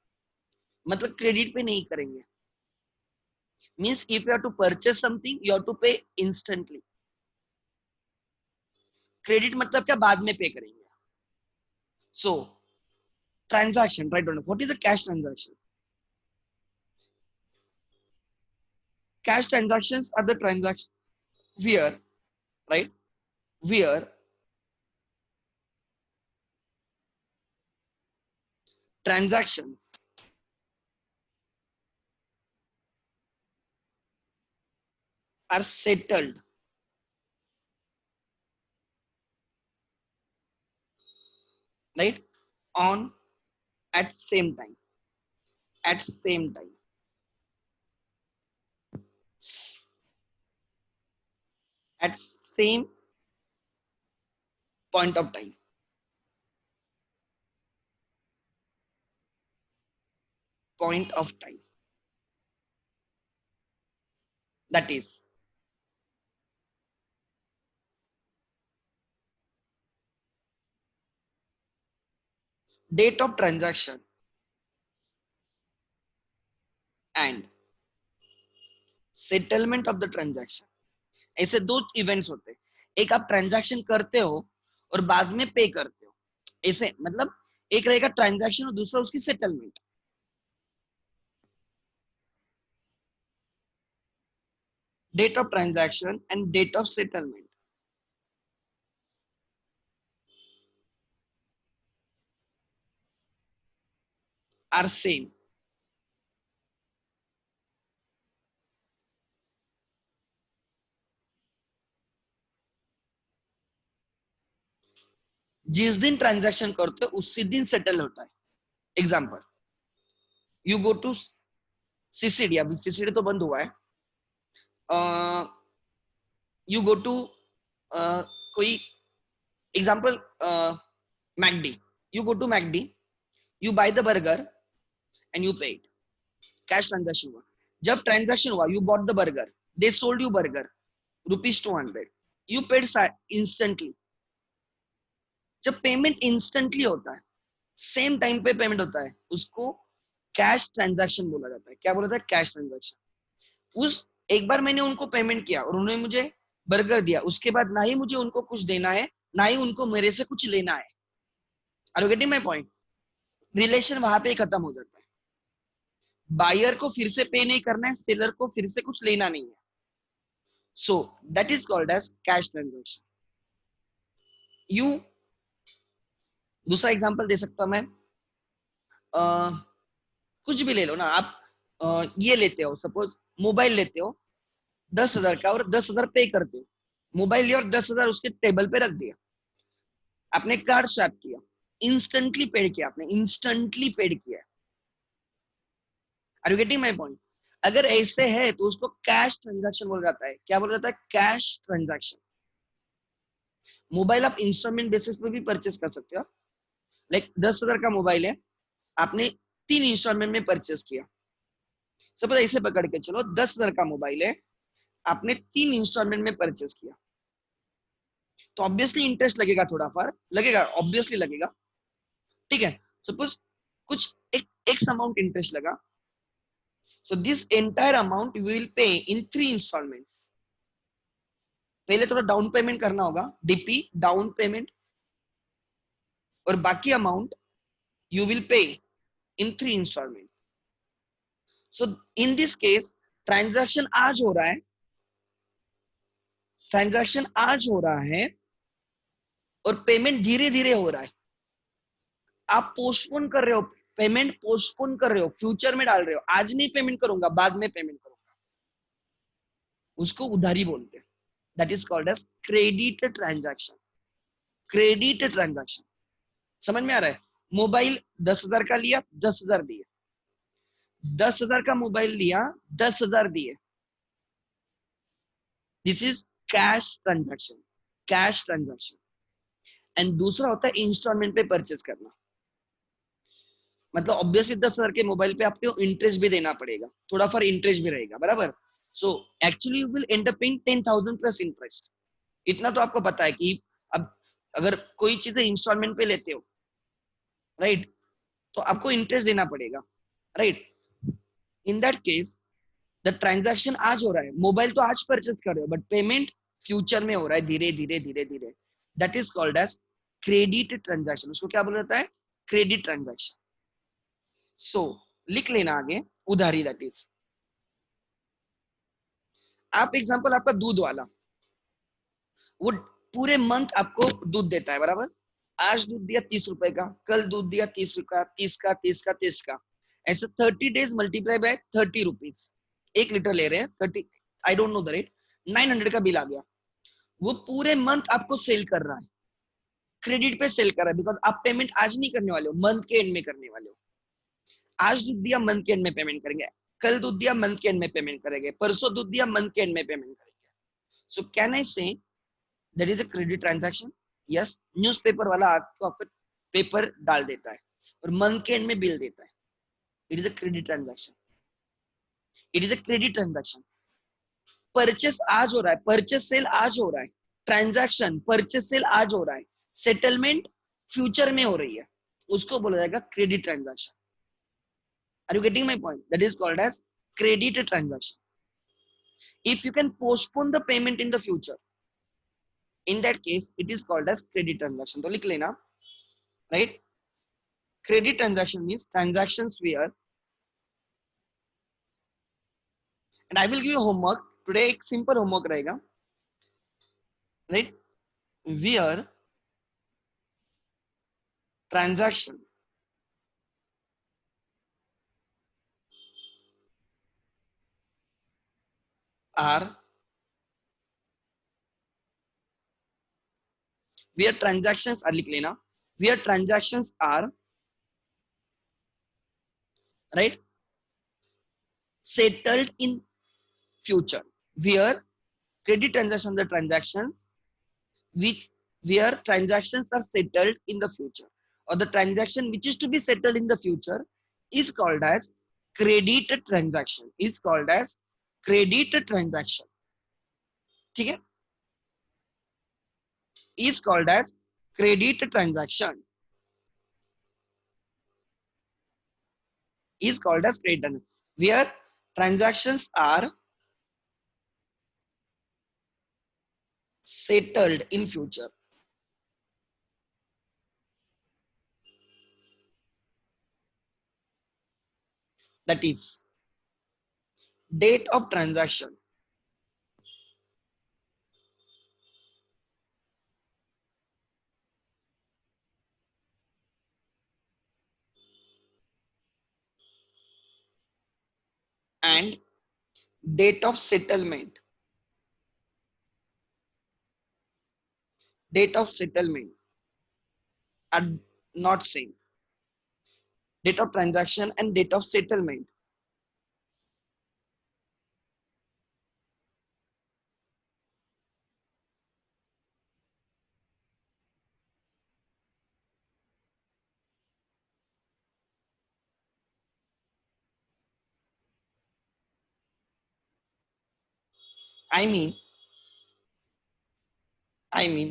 मतलब क्रेडिट पे नहीं करेंगे। Means if you have to purchase something you have to pay instantly। Credit मतलब क्या, बाद में पे करेंगे। So transaction, right, what is the cash transaction? Cash transactions are the transaction where, right, where transactions are settled, right, on at same time, at same time, at same point of time, point of time, that is date of transaction and settlement of the transaction। ऐसे दो events होते हैं, एक आप transaction करते हो और बाद में पे करते हो, ऐसे मतलब एक रहेगा ट्रांजैक्शन और दूसरा उसकी settlement. Date of transaction and date of settlement are same. जिस दिन ट्रांजैक्शन करते हो उसी दिन सेटल होता है, example, you go to CCD, अभी सीसीडी तो बंद हुआ है, यू गो टू कोई example, McD, you go to McD, you buy the burger and you pay it, cash transaction हुआ। जब ट्रांजेक्शन हुआ, you bought the burger, they sold you burger ₹200, you paid instantly. जब payment instantly होता है, same time पे payment होता है, उसको कैश ट्रांजैक्शन बोला जाता है। क्या बोला जाता है? Cash transaction. उस एक बार मैंने उनको पेमेंट किया और उन्होंने मुझे बर्गर दिया, उसके बाद ना ही मुझे उनको कुछ देना है, ना ही उनको मेरे से कुछ लेना है। Are you getting my point? Relation वहां पे खत्म हो जाता है। बायर को फिर से पे नहीं करना है, सेलर को फिर से कुछ लेना नहीं है। So that is called as cash transaction. You दूसरा एग्जांपल दे सकता हूं मैं, कुछ भी ले लो ना आप, ये लेते हो, सपोज मोबाइल लेते हो 10,000 का और 10,000 पे करते हो, मोबाइल लिया और 10,000 उसके टेबल पे रख दिया, आपने कार्ड स्वैप किया, इंस्टेंटली पेड किया, आपने इंस्टेंटली पेड किया। Are you getting my point? अगर ऐसे है तो उसको कैश ट्रांजैक्शन बोला जाता है। क्या बोला जाता है? Cash transaction. मोबाइल आप इंस्टॉलमेंट बेसिस पे भी परचेस कर सकते हो। लाइक 10,000 का मोबाइल है, आपने 3 इंस्टॉलमेंट में परचेस किया। सपोज ऐसे पकड़ के चलो, 10,000 का मोबाइल है, आपने 3 इंस्टॉलमेंट में परचेस किया, तो ऑब्वियसली इंटरेस्ट लगेगा, थोड़ा फार लगेगा, ऑब्वियसली लगेगा। ठीक है, सपोज कुछ एक अमाउंट इंटरेस्ट लगा, so this entire amount you will pay in 3 installments. पहले थोड़ा डाउन पेमेंट करना होगा, डीपी डाउन पेमेंट, और बाकी amount you will pay in 3 instalment. So in this case transaction आज हो रहा है, ट्रांजैक्शन आज हो रहा है और पेमेंट धीरे धीरे हो रहा है। आप पोस्टपोन कर रहे हो, पेमेंट पोस्टपोन कर रहे हो, फ्यूचर में डाल रहे हो, आज नहीं पेमेंट करूंगा, बाद में पेमेंट करूंगा, उसको उधारी बोलते हैं। That is called as credit transaction. Credit transaction, समझ में आ रहा है? मोबाइल 10,000 का लिया, 10,000 दिए, 10,000 का मोबाइल लिया, 10,000 दिए, this is cash transaction, cash transaction. And दूसरा होता है इंस्टॉलमेंट पे परचेस करना, मतलब ऑब्वियसली 10,000 के मोबाइल पे आपको इंटरेस्ट भी देना पड़ेगा, थोड़ा फॉर इंटरेस्ट भी रहेगा, बराबर। So actually you will and up paying 10,000 plus interest. इतना तो आपको पता है कि अब अगर कोई चीजें इंस्टॉलमेंट पे लेते हो, राइट, तो आपको इंटरेस्ट देना पड़ेगा, right. In that case the transaction आज हो रहा है, मोबाइल तो आज परचेस कर रहे हो, बट पेमेंट फ्यूचर में हो रहा है, धीरे धीरे धीरे धीरे। That is called as credit transaction. उसको क्या बोला जाता है? Credit transaction. सो लिख लेना आगे, उधारी, दैट इज। आप एग्जांपल आपका दूध वाला, वो पूरे मंथ आपको दूध देता है, बराबर। आज दूध दिया 30 रुपए का, कल दूध दिया 30 का, 30 का, 30 का, 30 का, ऐसे 30 days multiply by 30 rupees, 1 litre ले रहे हैं 30, आई डोंट नो द रेट, 900 का बिल आ गया। वो पूरे मंथ आपको सेल कर रहा है, क्रेडिट पे सेल कर रहा है, बिकॉज आप पेमेंट आज नहीं करने वाले हो, मंथ के एंड में करने वाले हो। आज दूध दिया, मंथ के एंड में पेमेंट करेंगे, कल दूध दिया, मंथ के एंड में पेमेंट करेंगे, परसों दूध दिया, मंथ के एंड में पेमेंट करेंगे। So can I say that is a credit transaction? Yes, newspaper वाला आपको आपका पेपर डाल देता है और मंथ के एंड में बिल देता है, it is a credit transaction, it is a credit transaction. Purchase आज हो रहा है, परचेस सेल आज हो रहा है, ट्रांजैक्शन परचेस सेल आज हो रहा है, सेटलमेंट फ्यूचर में हो रही है, उसको बोला जाएगा credit transaction. Are you getting my point? That is called as credit transaction. If you can postpone the payment in the future, in that case it is called as credit transaction। तो लिख लेना, right? Credit transaction means transactions where, and I will give you homework today, एक simple homework रहेगा, right? Where transaction are, where transactions are, लिख लेना, where transactions are right? Settled in future, where credit transactions, the transactions which where transactions are settled in the future, or the transaction which is to be settled in the future is called as credit transaction. Is called as credit transaction. ठीक है? Is called as credit transaction. Is called as credit transaction, where transactions are settled in future. That is date of transaction and date of settlement. Date of settlement are not same. Date of transaction and date of settlement. I mean,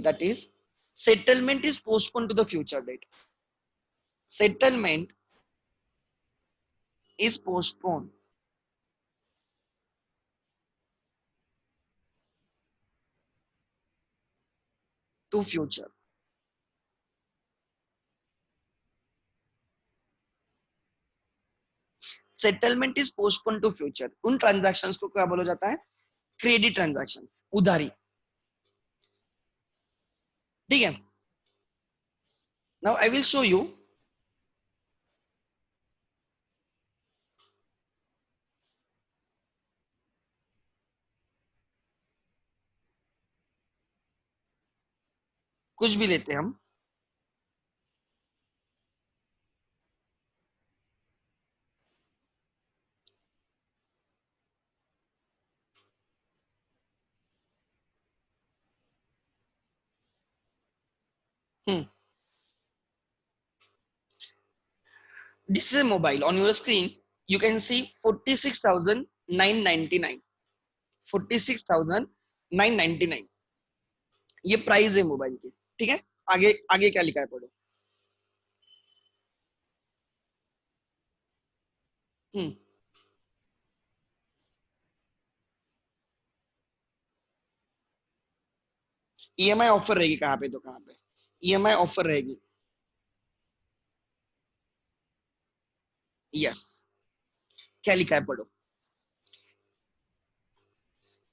that is settlement is postponed to the future date. Settlement is postponed to future. Settlement is postpone to future. उन transactions को क्या बोला जाता है? Credit transactions, उधारी. ठीक है? Now I will show you. कुछ भी लेते हैं हम. This is a mobile. On your screen you can see 46,999. 46,999 ये प्राइस है मोबाइल की. ठीक है? आगे आगे क्या लिखा है पढ़ो. हम्म. ईएमआई ऑफर रहेगी कहाँ पे? तो कहाँ पे ईएमआई ऑफर रहेगी? यस. क्या लिखा है पढ़ो.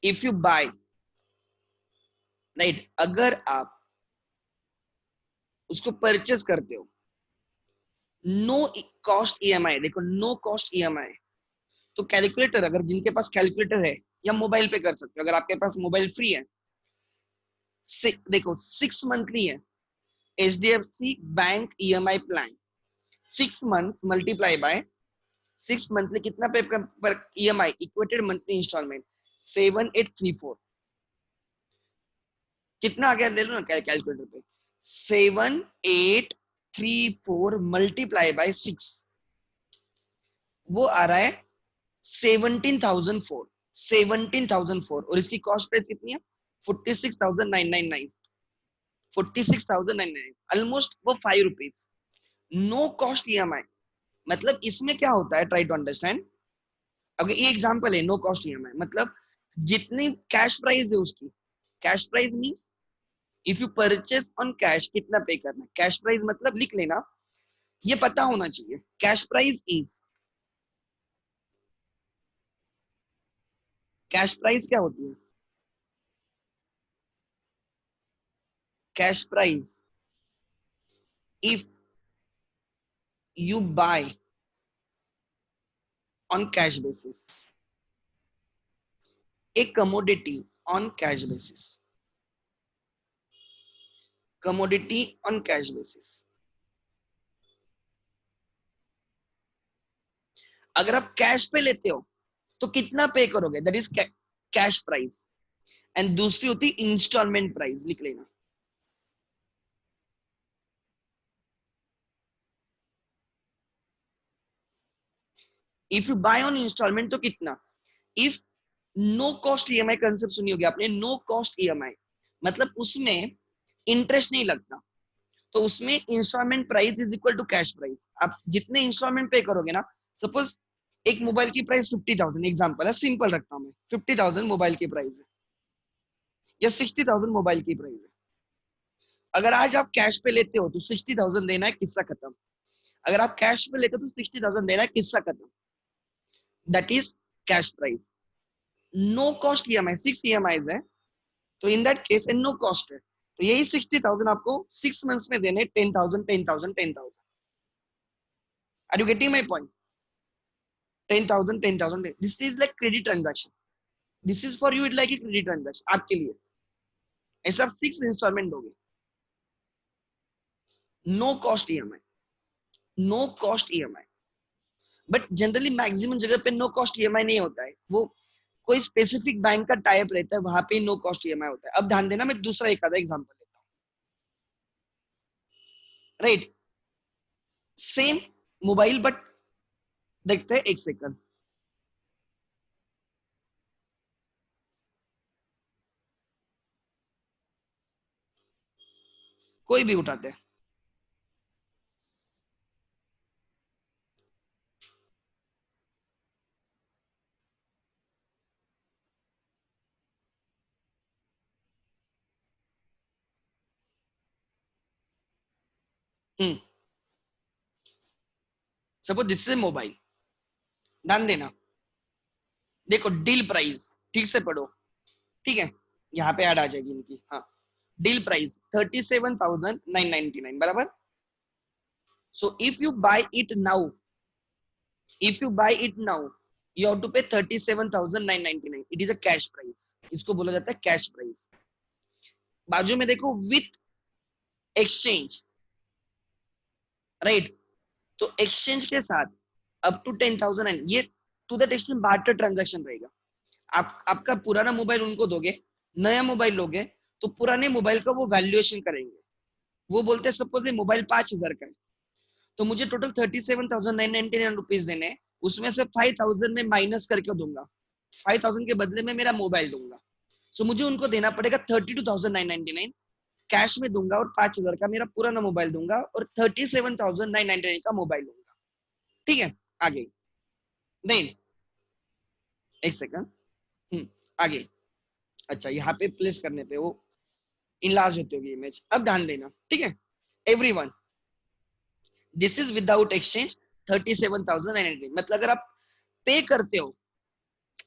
इफ यू बाय, राइट, अगर आप उसको परचेस करते हो, नो कॉस्ट ईएमआई. देखो, नो कॉस्ट ईएमआई. तो कैलकुलेटर, अगर जिनके पास कैलकुलेटर है या मोबाइल पे कर सकते हो, अगर आपके पास मोबाइल फ्री है. देखो 6 मंथली है H D F C bank EMI plan. 6 months multiply by 6 monthly कितना पे पर ईएमआई इक्वेटेड मंथली इंस्टॉलमेंट 7834. कितना आ गया ले लो ना कैलकुलेटर पे. 7834 मल्टीप्लाई बाय 6, वो आ रहा है 17,004. 17,004. और इसकी कॉस्ट प्राइस कितनी है? 46,999. 46,999, ऑलमोस्ट वो ₹5. No cost EMI. मतलब इसमें क्या होता है, ट्राई टू अंडरस्टैंड. अगर ये एग्जांपल है नो कॉस्ट ईएमआई, मतलब जितनी कैश प्राइस है उसकी. Cash price means if you purchase on cash कितना पे करना है. कैश प्राइस मतलब लिख लेना, ये पता होना चाहिए. Cash price is, cash price क्या होती है? Cash price if you buy on cash basis, a commodity on cash basis. Commodity on cash basis. अगर आप कैश पे लेते हो तो कितना पे करोगे, that is cash price. And दूसरी होती इंस्टॉलमेंट प्राइस, लिख लेना। If you buy on instalment तो कितना, if no cost EMI concept सुनी होगी आपने, नो कॉस्ट ईएमआई मतलब उसमें इंटरेस्ट नहीं लगता, तो उसमें instalment price is equal to cash price. आप जितने इंस्टॉलमेंट पे करोगे ना, सपोज एक मोबाइल की प्राइस 50,000 एग्जांपल है, सिंपल रखता हूं मैं, 50,000 मोबाइल की प्राइस है या 60,000 मोबाइल की प्राइस है। अगर आज आप कैश पे लेते हो तो 60,000 देना है, किस्सा खत्म। अगर आप कैश पे लेते हो तो 60,000 देना है, किस्सा खत्म। That is cash price. No cost EMI 6 EMI है, तो in that case no cost है, तो यही 60,000 आपको 6 मंथ्स में देने, 10,000 10,000 10,000। Are you getting my point? 10,000 10,000, this is like credit transaction, this is for you, it like a credit transaction आपके लिए। ऐसा 6 इंस्टॉलमेंट दोगे, no cost EMI, no cost EMI. But generally maximum जगह पे नो कॉस्ट ईएमआई नहीं होता है, वो कोई स्पेसिफिक बैंक का टाइप रहता है, वहां पे नो कॉस्ट ईएमआई होता है। अब ध्यान देना, मैं दूसरा एक आधा एग्जांपल लेता हूँ, राइट? सेम मोबाइल, बट देखते हैं, एक सेकंड। कोई भी उठाते हैं। सपोज दिस इज मोबाइल, ध्यान देना, देखो डील प्राइस, ठीक से पढ़ो, ठीक है? यहाँ पे ऐड आ जाएगी इनकी, हाँ। डील प्राइस 37,999, बराबर। So if you buy it now, if you buy it now, you have to pay 37,999, it is a cash price, इसको बोला जाता है कैश प्राइस। बाजू में देखो विथ एक्सचेंज, राइट? तो एक्सचेंज के साथ अप टू 10,000, ये to that extent barter transaction रहेगा। आपका पुराना मोबाइल उनको दोगे, नया मोबाइल लोगे, तो पुराने मोबाइल का वो वैल्यूएशन करेंगे। वो बोलते हैं सपोज मोबाइल 5,000 का है, तो मुझे टोटल 37,999 रुपीज देने हैं, उसमें से 5,000 में माइनस करके दूंगा, 5,000 के बदले में मेरा मोबाइल दूंगा। सो मुझे उनको देना पड़ेगा 32,999 कैश में दूंगा, और 5,000 का मेरा पुराना मोबाइल दूंगा, और 37,999 का मोबाइल दूंगा। ठीक है, आगे नहीं, एक सेकंड, आगे। अच्छा, यहाँ पे प्लेस करने पे वो इनलार्ज होती होगी इमेज। अब ध्यान देना, ठीक है everyone, this is without exchange 37,999, मतलब अगर आप पे करते हो,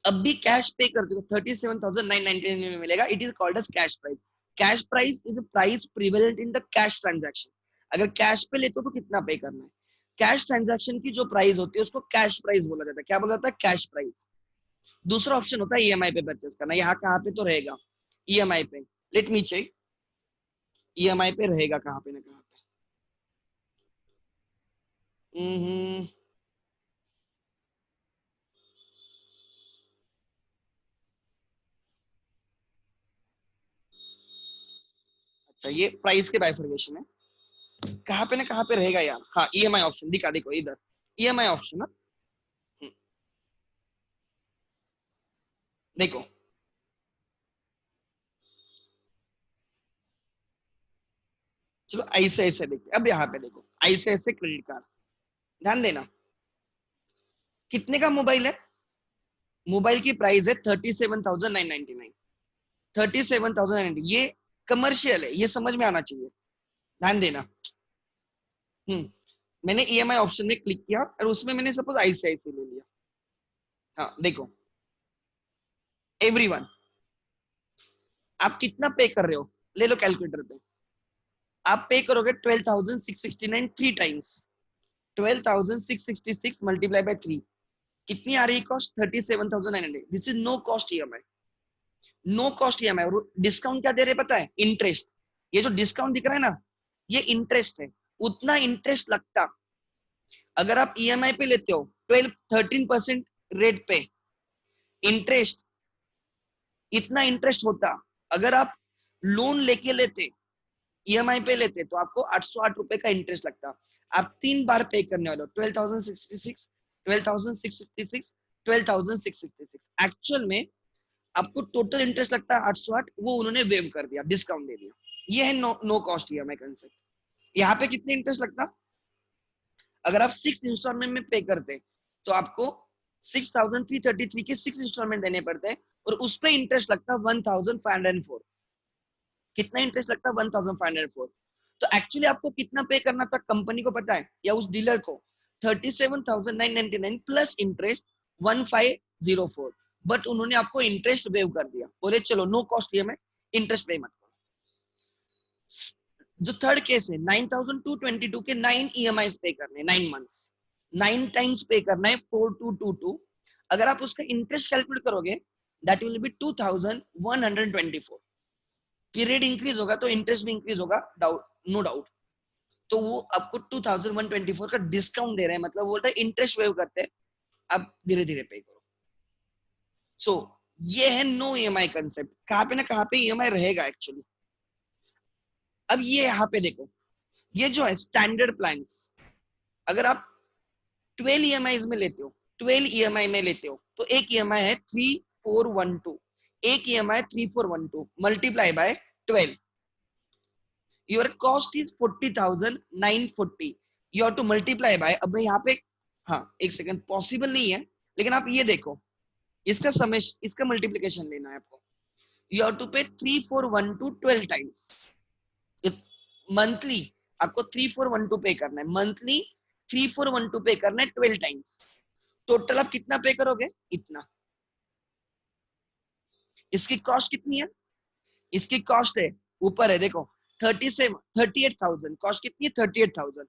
अब भी कैश पे करते हो, 37,999 में मिलेगा, it is called as cash price. Cash price is price prevalent in the cash transaction. अगर कैश पे लेते हो तो कितना पे करना है, कैश ट्रांजैक्शन की जो प्राइस होती है उसको कैश प्राइस बोला जाता है। क्या बोला जाता है? Cash price. दूसरा ऑप्शन होता है ईएमआई पे परचेस करना, यहाँ कहाँ पे तो रहेगा ईएमआई पे, लेट मी चेक, ईएमआई पे रहेगा कहाँ पे ना कहाँ पे। अच्छा, ये प्राइस के बाइफर्केशन है, कहाँ पे ना कहाँ पे रहेगा यार। हाँ, ईएमआई ऑप्शन दिखा, देखो इधर ईएमआई ऑप्शन ना, देखो चलो ऐसे ऐसे देखते, अब यहाँ पे देखो ऐसे ऐसे क्रेडिट कार्ड, ध्यान देना, कितने का मोबाइल है? मोबाइल की प्राइस है 37,999, 37,000, ये कमर्शियल है, ये समझ में आना चाहिए, ध्यान देना। हम्म मैंने ईएमआई ऑप्शन में क्लिक किया, और उसमें मैंने सपोज आईसीआईसी ले लिया। हाँ देखो एवरीवन, आप कितना पे कर रहे हो, ले लो कैलकुलेटर पे। आप पे करोगे 12,669 three times, 12,666 multiply by three, कितनी आ रही है cost? 37,900। This is no cost EMI, no cost EMI. Discount क्या दे रहे पता है? इंटरेस्ट। ये जो डिस्काउंट दिख रहा है ना, ये इंटरेस्ट है, उतना इंटरेस्ट लगता। अगर आप ईएमआई पे लेते हो 13% रेट पे इंटरेस्ट, इतना इंटरेस्ट होता अगर आप लोन लेके लेते, ईएमआई पे लेते, तो आपको 808 रुपए का इंटरेस्ट लगता। आप 3 बार पे करने वाले हो, 12,066, 12,666, 12,666। एक्चुअल में आपको टोटल इंटरेस्ट लगता है 808, वो उन्होंने वेव कर दिया, डिस्काउंट दे दिया। ये है नो कॉस्ट ईएमआई कंसेप्ट। यहाँ पे कितने इंटरेस्ट लगता, अगर आप 6 इंस्टॉलमेंट में पे करते तो आपको 6,333 के 6 इंस्टॉलमेंट देने पड़ते हैं, और उस पे इंटरेस्ट लगता 1,504। कितना इंटरेस्ट लगता है, 1,504। तो एक्चुअली आपको कितना पे करना था, कंपनी को पता है या उस डीलर को, 37,999 प्लस इंटरेस्ट 1,504। बट उन्होंने आपको इंटरेस्ट वेव कर दिया, बोले चलो नो कॉस्ट ईएमआई, इंटरेस्ट पे मत करो। जो थर्ड केस है, 9,222 के 9 ईएमआई पे करने, 9 मंथ्स, 9 टाइम्स पे करना है, 4,222। अगर आप उसका इंटरेस्ट कैलकुलेट करोगे, that will be 2,124। Period increase होगा तो इंटरेस्ट भी इंक्रीज होगा, डाउट, नो डाउट। तो वो आपको 2,124 का डिस्काउंट दे रहे हैं, मतलब बोलते हैं इंटरेस्ट वेव करते हैं, आप धीरे धीरे पे करो। सो ये है नो ईएमआई कंसेप्ट। कहां पे ना कहां पे ईएमआई रहेगा एक्चुअली। अब ये यहाँ पे देखो, ये जो है स्टैंडर्ड प्लान्स, अगर आप 12 ईएमआई में लेते हो, 12 ईएमआई में लेते हो, तो एक ईएमआई है 3,412, एक EMI 3,412 multiply by 12, your cost is 40,940, you have to multiply by, अब यहाँ पे, हाँ एक सेकंड, पॉसिबल नहीं है, लेकिन आप ये देखो, इसका समेशन, इसका मल्टीप्लीकेशन लेना है आपको, यू हैव टू पे 3,412 12 टाइम्स मंथली। आपको 3,412 पे करना है मंथली, 3,412 पे करना है 12 टाइम्स। टोटल आप कितना पे करोगे, इतना। इसकी कॉस्ट कितनी है, इसकी कॉस्ट है ऊपर है देखो, 38,000, कॉस्ट कितनी है 38,000।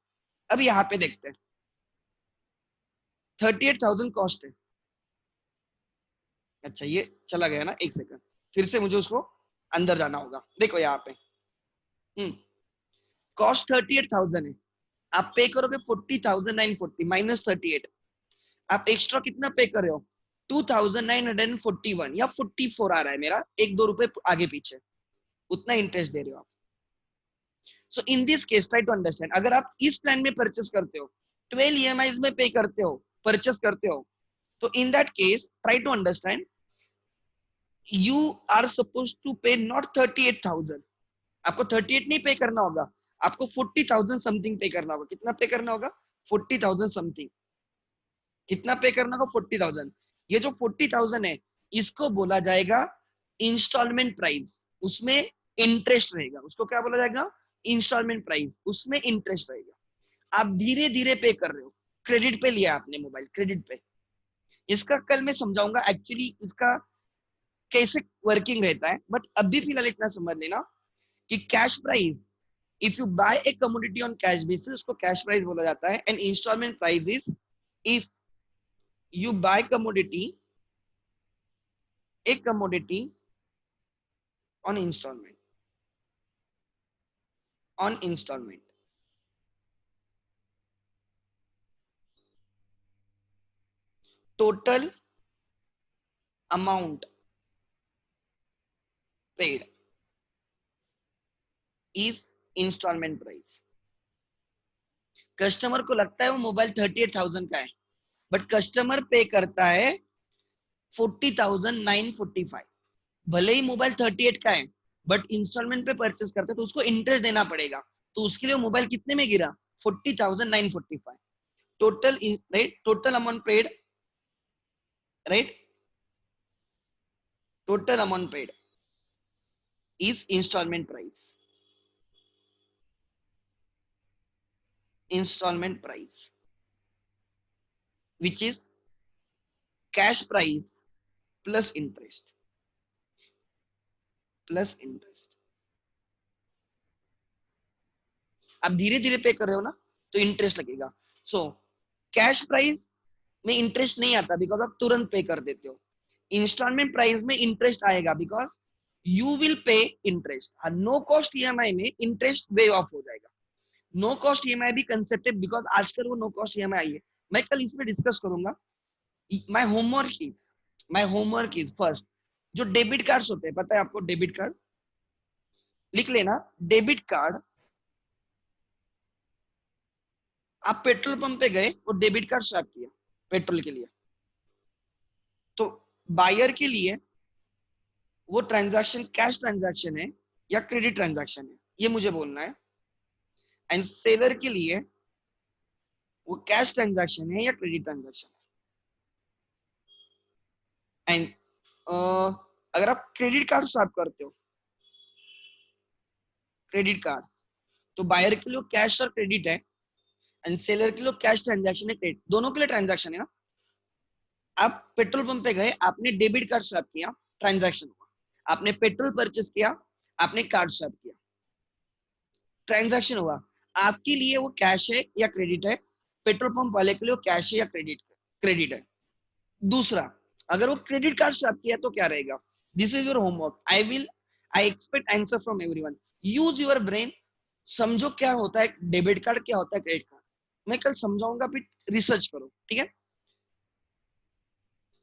अब यहाँ पे देखते हैं, 38,000 कॉस्ट है। अच्छा ये चला गया ना, एक सेकंड, फिर से मुझे उसको अंदर जाना होगा। देखो यहाँ पे कॉस्ट 38,000 है, आप पे करोगे 40,940 माइनस 38, आप एक्स्ट्रा कितना पे कर रहे हो, 2,941 या 44 आ रहा है मेरा, 1-2 रुपए आगे पीछे, उतना इंटरेस्ट दे रहे हो आप। So in this case try to understand, अगर आप इस प्लान में परचेस करते हो, 12 ईएमआई में पे करते हो, परचेस करते हो, तो in that case try to understand, you are suppose to pay not 38,000, आपको 38 नहीं पे करना होगा, आपको 40,000 समथिंग पे करना होगा। कितना पे करना होगा, 40,000 समथिंग। कितना पे करना होगा, 40,000। ये जो 40,000 है, इसको बोला जाएगा इंस्टॉलमेंट प्राइस, उसमें इंटरेस्ट रहेगा, उसको क्या बोला जाएगा, इंस्टॉलमेंट प्राइस, उसमें इंटरेस्ट रहेगा। आप धीरे धीरे पे कर रहे हो, क्रेडिट पे लिया आपने मोबाइल, क्रेडिट पे। इसका कल मैं समझाऊंगा एक्चुअली इसका कैसे वर्किंग रहता है, बट अभी फिलहाल इतना समझ लेना कि cash price, if you buy a commodity on cash basis, उसको कैश प्राइस बोला जाता है। And instalment price is if you buy a commodity on installment total amount paid is installment price। Customer को लगता है वो मोबाइल 38,000 का है, बट कस्टमर पे करता है 40,945। भले ही मोबाइल 38 का है, बट इंस्टॉलमेंट पे परचेस करता है तो उसको इंटरेस्ट देना पड़ेगा, तो उसके लिए मोबाइल कितने में गिरा, 40,945। Total right, total amount paid, right, total amount paid is installment price, installment price, which is cash price plus interest, plus interest। आप धीरे धीरे पे कर रहे हो ना, तो इंटरेस्ट लगेगा। सो कैश प्राइस में इंटरेस्ट नहीं आता, बिकॉज आप तुरंत पे कर देते हो। इंस्टॉलमेंट प्राइस में इंटरेस्ट आएगा, because you will pay interest. No cost EMI में इंटरेस्ट वे ऑफ हो जाएगा। नो कॉस्ट ईएमआई भी कंसेप्ट है, बिकॉज आजकल वो नो कॉस्ट ईएमआई आई है, मैं कल इस पे डिस्कस करूंगा। माय होमवर्क इज फर्स्ट, जो डेबिट कार्ड्स होते हैं, पता है आपको डेबिट कार्ड, लिख लेना। डेबिट कार्ड, आप पेट्रोल पंप पे गए और डेबिट कार्ड स्वाइप किया पेट्रोल के लिए, तो बायर के लिए वो ट्रांजैक्शन कैश ट्रांजैक्शन है या क्रेडिट ट्रांजैक्शन है, ये मुझे बोलना है। एंड सेलर के लिए वो कैश ट्रांजैक्शन है या क्रेडिट ट्रांजैक्शन है। एंड अगर आप क्रेडिट कार्ड स्वाइप करते हो, क्रेडिट कार्ड, तो बायर के लिए कैश और क्रेडिट है, एंड सेलर के लिए कैश ट्रांजैक्शन है, क्रेडिट, दोनों के लिए ट्रांजैक्शन है ना। आप पेट्रोल पंप पे गए, आपने डेबिट कार्ड स्वाइप किया, ट्रांजैक्शन हुआ। आपने पेट्रोल परचेस किया, आपने कार्ड स्वाइप किया, ट्रांजैक्शन हुआ। आपके लिए वो कैश है या क्रेडिट है, पेट्रोल पंप वाले के लिए वो कैश है या क्रेडिट है। दूसरा, अगर वो क्रेडिट कार्ड स्वाइप किया तो क्या रहेगा। This is your homework. I expect answer from everyone. Use your brain, समझो क्या होता है डेबिट कार्ड, क्या होता है क्रेडिट कार्ड। मैं कल समझाऊंगा, फिर रिसर्च करो, ठीक है।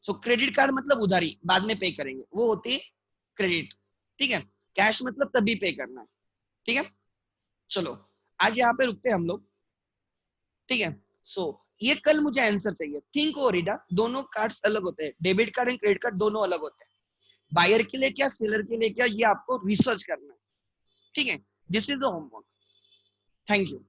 सो क्रेडिट कार्ड मतलब उधारी, बाद में पे करेंगे, वो होती है क्रेडिट, ठीक है। कैश मतलब तभी पे करना है, ठीक है। चलो, आज यहाँ पे रुकते हैं हम लोग, ठीक है। सो ये कल मुझे आंसर चाहिए। थिंक और रीडा, दोनों कार्ड्स अलग होते हैं, debit card and credit card दोनों अलग होते हैं। बायर के लिए क्या, सेलर के लिए क्या, ये आपको रिसर्च करना है, ठीक है। This is the homework. Thank you.